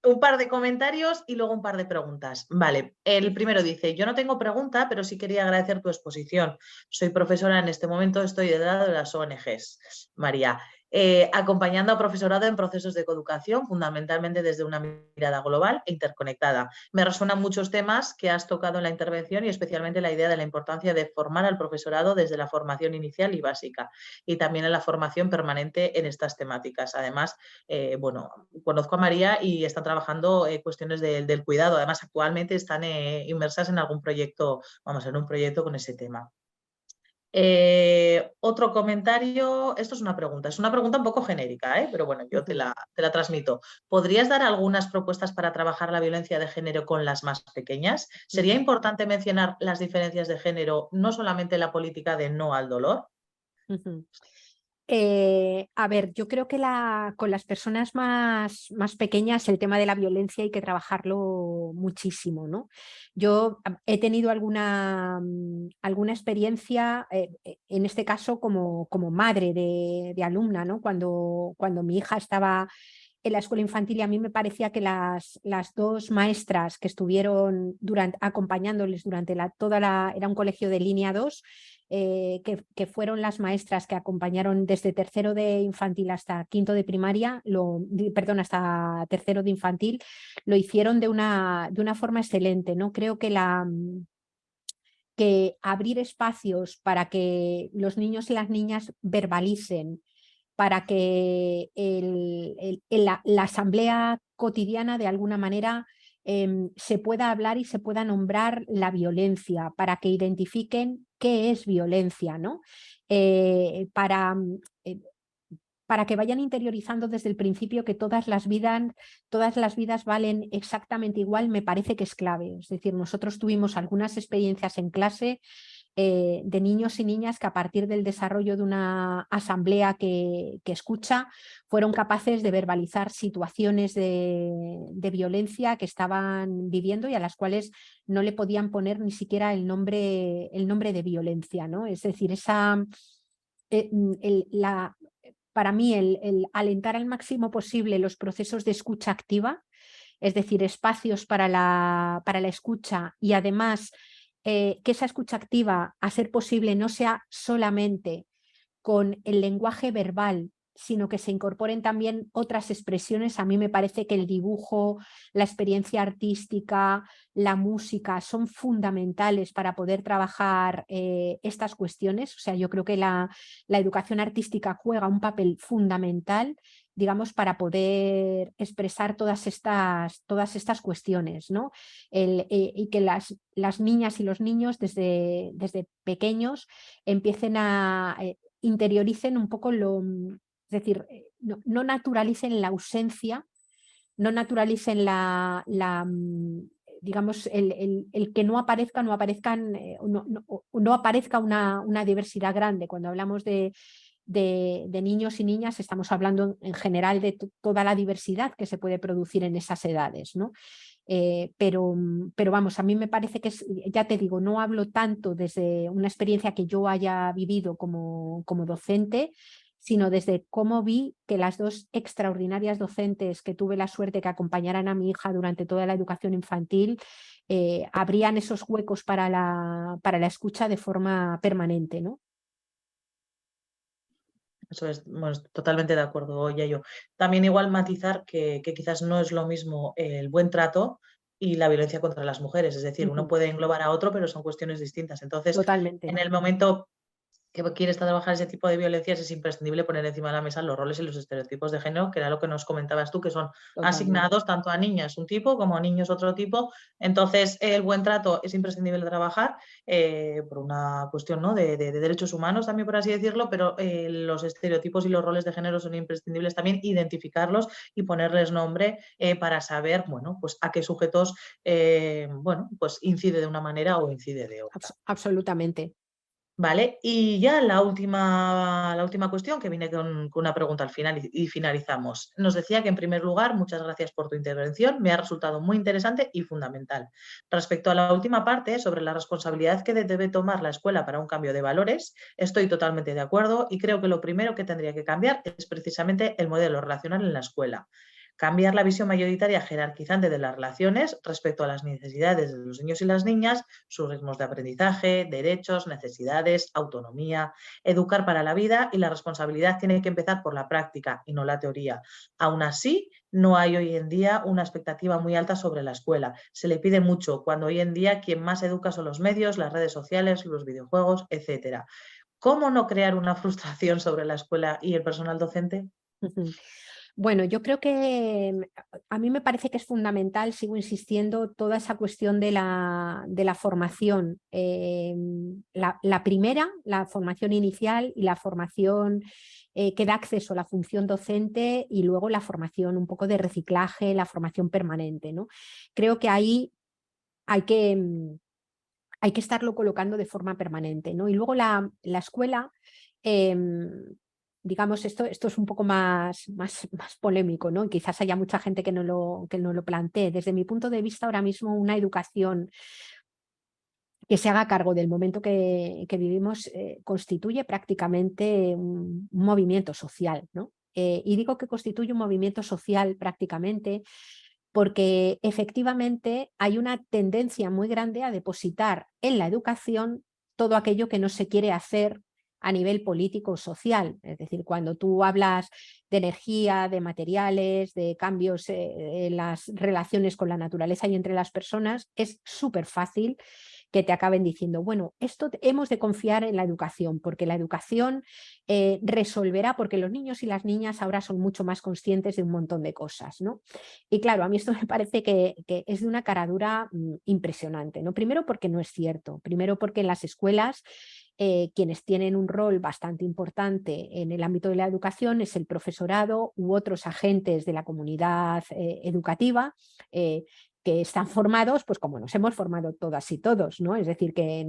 un par de comentarios y luego un par de preguntas. Vale, el primero dice, yo no tengo pregunta, pero sí quería agradecer tu exposición. Soy profesora en este momento, estoy del lado de las ONGs, María. Acompañando a profesorado en procesos de coeducación, fundamentalmente desde una mirada global e interconectada. Me resuenan muchos temas que has tocado en la intervención y especialmente la idea de la importancia de formar al profesorado desde la formación inicial y básica y también en la formación permanente en estas temáticas. Además, bueno, conozco a María y están trabajando cuestiones del cuidado. Además, actualmente están inmersas en algún proyecto, en un proyecto con ese tema. Otro comentario, esto es una pregunta un poco genérica, pero bueno, yo te la transmito. ¿Podrías dar algunas propuestas para trabajar la violencia de género con las más pequeñas? ¿Sería importante mencionar las diferencias de género, no solamente la política de no al dolor? A ver, yo creo que con las personas más pequeñas el tema de la violencia hay que trabajarlo muchísimo, ¿no? Yo he tenido alguna experiencia, en este caso como madre de alumna, ¿no? Cuando mi hija estaba en la escuela infantil y a mí me parecía que las dos maestras que estuvieron acompañándoles durante era un colegio de línea 2, que fueron las maestras que acompañaron desde tercero de infantil hasta quinto de primaria, hasta tercero de infantil, lo hicieron de una forma excelente, ¿no? Creo que que abrir espacios para que los niños y las niñas verbalicen, para que la asamblea cotidiana de alguna manera se pueda hablar y se pueda nombrar la violencia, para que identifiquen qué es violencia, ¿no? Para que vayan interiorizando desde el principio que todas las vidas valen exactamente igual, me parece que es clave. Es decir, nosotros tuvimos algunas experiencias en clase de niños y niñas que a partir del desarrollo de una asamblea que escucha, fueron capaces de verbalizar situaciones de violencia que estaban viviendo y a las cuales no le podían poner ni siquiera el nombre de violencia, ¿no? Es decir, para mí el alentar al máximo posible los procesos de escucha activa, es decir, espacios para la escucha y además que esa escucha activa, a ser posible, no sea solamente con el lenguaje verbal, sino que se incorporen también otras expresiones. A mí me parece que el dibujo, la experiencia artística, la música son fundamentales para poder trabajar estas cuestiones. O sea, yo creo que la educación artística juega un papel fundamental, digamos, para poder expresar todas estas cuestiones, ¿no? Y que las niñas y los niños desde pequeños empiecen a interioricen un poco es decir, no naturalicen la ausencia, no naturalicen digamos, el que no aparezcan, no aparezca una diversidad grande. Cuando hablamos de niños y niñas, estamos hablando en general de toda la diversidad que se puede producir en esas edades, ¿no? Pero vamos, a mí me parece que ya te digo, no hablo tanto desde una experiencia que yo haya vivido como docente, sino desde cómo vi que las dos extraordinarias docentes que tuve la suerte que acompañaran a mi hija durante toda la educación infantil, abrían esos huecos para la escucha de forma permanente, ¿no? Eso es, bueno, totalmente de acuerdo, Yayo. También igual matizar que quizás no es lo mismo el buen trato y la violencia contra las mujeres. Es decir, uno puede englobar a otro, pero son cuestiones distintas. Entonces, Totalmente. en el momento que quieres trabajar ese tipo de violencias, es imprescindible poner encima de la mesa los roles y los estereotipos de género, que era lo que nos comentabas tú, que son asignados tanto a niñas un tipo como a niños otro tipo. Entonces, el buen trato es imprescindible trabajar por una cuestión, ¿no?, de derechos humanos también, por así decirlo, pero los estereotipos y los roles de género son imprescindibles también identificarlos y ponerles nombre para saber, bueno, pues a qué sujetos, bueno, pues incide de una manera o incide de otra. Absolutamente. Vale, y ya la última cuestión, que viene con una pregunta al final y finalizamos. Nos decía que, en primer lugar, muchas gracias por tu intervención, me ha resultado muy interesante y fundamental. Respecto a la última parte, sobre la responsabilidad que debe tomar la escuela para un cambio de valores, estoy totalmente de acuerdo y creo que lo primero que tendría que cambiar es precisamente el modelo relacional en la escuela. Cambiar la visión mayoritaria jerarquizante de las relaciones respecto a las necesidades de los niños y las niñas, sus ritmos de aprendizaje, derechos, necesidades, autonomía, educar para la vida, y la responsabilidad tiene que empezar por la práctica y no la teoría. Aún así, no hay hoy en día una expectativa muy alta sobre la escuela. Se le pide mucho, cuando hoy en día quien más educa son los medios, las redes sociales, los videojuegos, etc. ¿Cómo no crear una frustración sobre la escuela y el personal docente? Bueno, yo creo que a mí me parece que es fundamental, sigo insistiendo, toda esa cuestión de la formación. La primera, la formación inicial, y la formación que da acceso a la función docente, y luego la formación un poco de reciclaje, la formación permanente, ¿no? Creo que ahí hay que estarlo colocando de forma permanente, ¿no? Y luego la escuela, digamos, esto es un poco más polémico, ¿no? Y quizás haya mucha gente que no lo plantee. Desde mi punto de vista, ahora mismo una educación que se haga cargo del momento que vivimos constituye prácticamente un movimiento social, ¿no? Y digo que constituye un movimiento social prácticamente porque efectivamente hay una tendencia muy grande a depositar en la educación todo aquello que no se quiere hacer a nivel político o social. Es decir, cuando tú hablas de energía, de materiales, de cambios en las relaciones con la naturaleza y entre las personas, es súper fácil que te acaben diciendo, bueno, hemos de confiar en la educación, porque la educación resolverá, porque los niños y las niñas ahora son mucho más conscientes de un montón de cosas, ¿no? Y claro, a mí esto me parece que es de una caradura impresionante, ¿no? Primero porque no es cierto, primero porque en las escuelas quienes tienen un rol bastante importante en el ámbito de la educación es el profesorado u otros agentes de la comunidad educativa, que están formados, pues como nos hemos formado todas y todos, ¿no? Es decir, que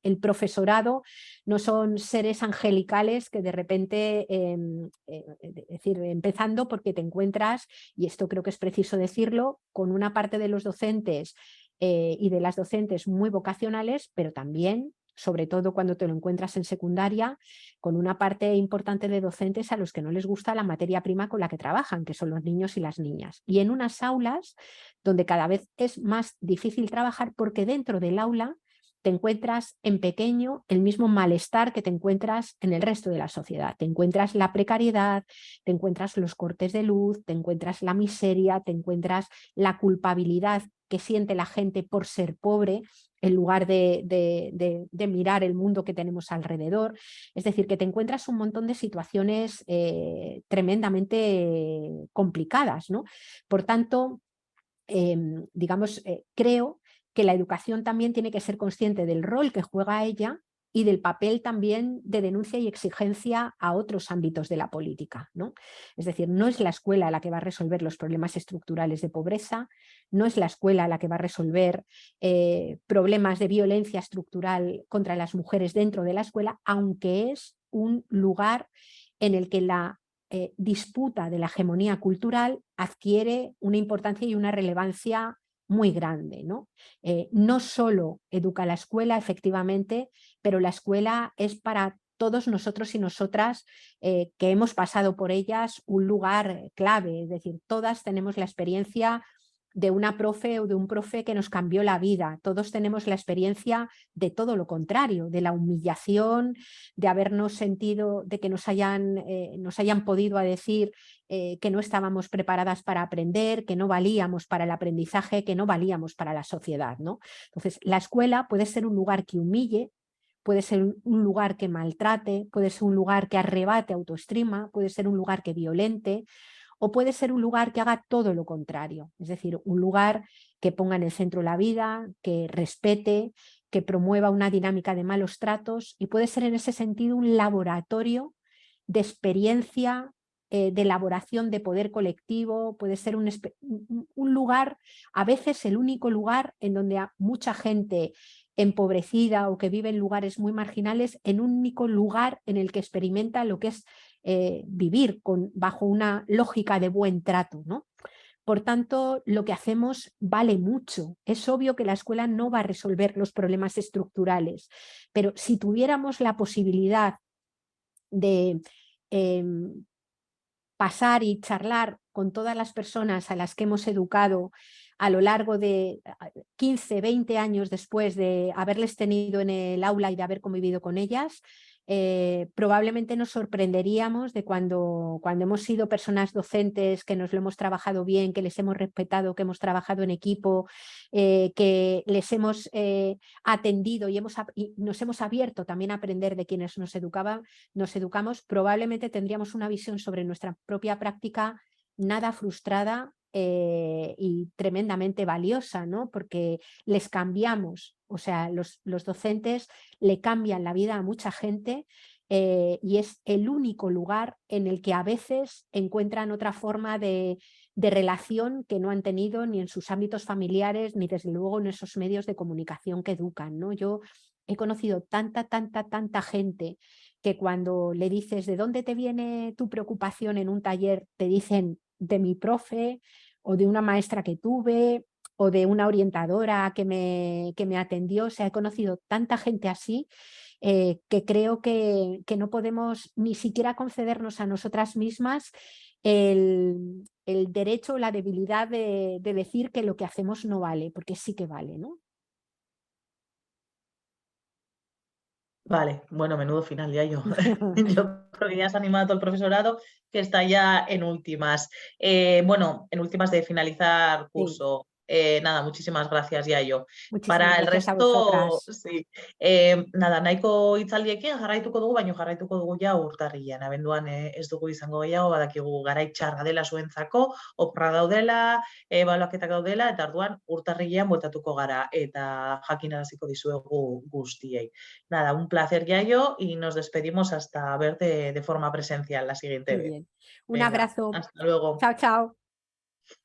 el profesorado no son seres angelicales que de repente, es decir, empezando porque te encuentras, y esto creo que es preciso decirlo, con una parte de los docentes y de las docentes muy vocacionales, pero también, sobre todo cuando te lo encuentras en secundaria, con una parte importante de docentes a los que no les gusta la materia prima con la que trabajan, que son los niños y las niñas. Y en unas aulas donde cada vez es más difícil trabajar porque dentro del aula te encuentras en pequeño el mismo malestar que te encuentras en el resto de la sociedad. Te encuentras la precariedad, te encuentras los cortes de luz, te encuentras la miseria, te encuentras la culpabilidad que siente la gente por ser pobre, en lugar de mirar el mundo que tenemos alrededor. Es decir, que te encuentras un montón de situaciones tremendamente complicadas, ¿no? Por tanto, digamos, creo que la educación también tiene que ser consciente del rol que juega ella y del papel también de denuncia y exigencia a otros ámbitos de la política, ¿no? Es decir, no es la escuela la que va a resolver los problemas estructurales de pobreza, no es la escuela la que va a resolver problemas de violencia estructural contra las mujeres dentro de la escuela, aunque es un lugar en el que la disputa de la hegemonía cultural adquiere una importancia y una relevancia muy grande, ¿no? No solo educa la escuela, efectivamente, pero la escuela es para todos nosotros y nosotras que hemos pasado por ellas un lugar clave, es decir, todas tenemos la experiencia de una profe o de un profe que nos cambió la vida. Todos tenemos la experiencia de todo lo contrario, de la humillación, de habernos sentido, de que nos hayan podido decir que no estábamos preparadas para aprender, que no valíamos para el aprendizaje, que no valíamos para la sociedad, ¿no? Entonces, la escuela puede ser un lugar que humille, puede ser un lugar que maltrate, puede ser un lugar que arrebate autoestima, puede ser un lugar que violente, o puede ser un lugar que haga todo lo contrario, es decir, un lugar que ponga en el centro la vida, que respete, que promueva una dinámica de malos tratos, y puede ser en ese sentido un laboratorio de experiencia, de elaboración de poder colectivo, puede ser un lugar, a veces el único lugar en donde a mucha gente empobrecida o que vive en lugares muy marginales, en un único lugar en el que experimenta lo que es vivir bajo una lógica de buen trato, ¿no? Por tanto, lo que hacemos vale mucho. Es obvio que la escuela no va a resolver los problemas estructurales, pero si tuviéramos la posibilidad de pasar y charlar con todas las personas a las que hemos educado a lo largo de 15, 20 años después de haberles tenido en el aula y de haber convivido con ellas, probablemente nos sorprenderíamos de cuando hemos sido personas docentes, que nos lo hemos trabajado bien, que les hemos respetado, que hemos trabajado en equipo, que les hemos atendido y nos hemos abierto también a aprender de quienes nos educamos, probablemente tendríamos una visión sobre nuestra propia práctica nada frustrada y tremendamente valiosa, ¿no? Porque les cambiamos, o sea, los docentes le cambian la vida a mucha gente y es el único lugar en el que a veces encuentran otra forma de relación que no han tenido ni en sus ámbitos familiares, ni desde luego en esos medios de comunicación que educan, ¿no? Yo he conocido tanta gente que cuando le dices ¿de dónde te viene tu preocupación en un taller? Te dicen de mi profe o de una maestra que tuve o de una orientadora que me atendió. O sea, he conocido tanta gente así que creo que no podemos ni siquiera concedernos a nosotras mismas el derecho o la debilidad de decir que lo que hacemos no vale, porque sí que vale, ¿no? Vale, bueno, menudo final ya yo. Yo creo que ya has animado a todo el profesorado que está ya en últimas. Bueno, en últimas de finalizar Sí, curso. Nada, muchísimas gracias, Yayo. muchísimas Para el gracias a resto, vosotras. sí. Nada, nahiko hitzaldiekin jarraituko dugu, baino jarraituko dugu ja urtarrilean. Abenduan ez dugu izango gehiago, badakigu garai txarra dela zuentzako, opra daudela, ebaluaketak daudela, eta orduan urtarrilean bueltatuko gara eta jakinaraziko dizuegu guztiei. Nada, un placer, Yayo, y nos despedimos hasta verte de forma presencial la siguiente Muy vez. bien. Un Venga, abrazo. hasta luego. Chao, chao.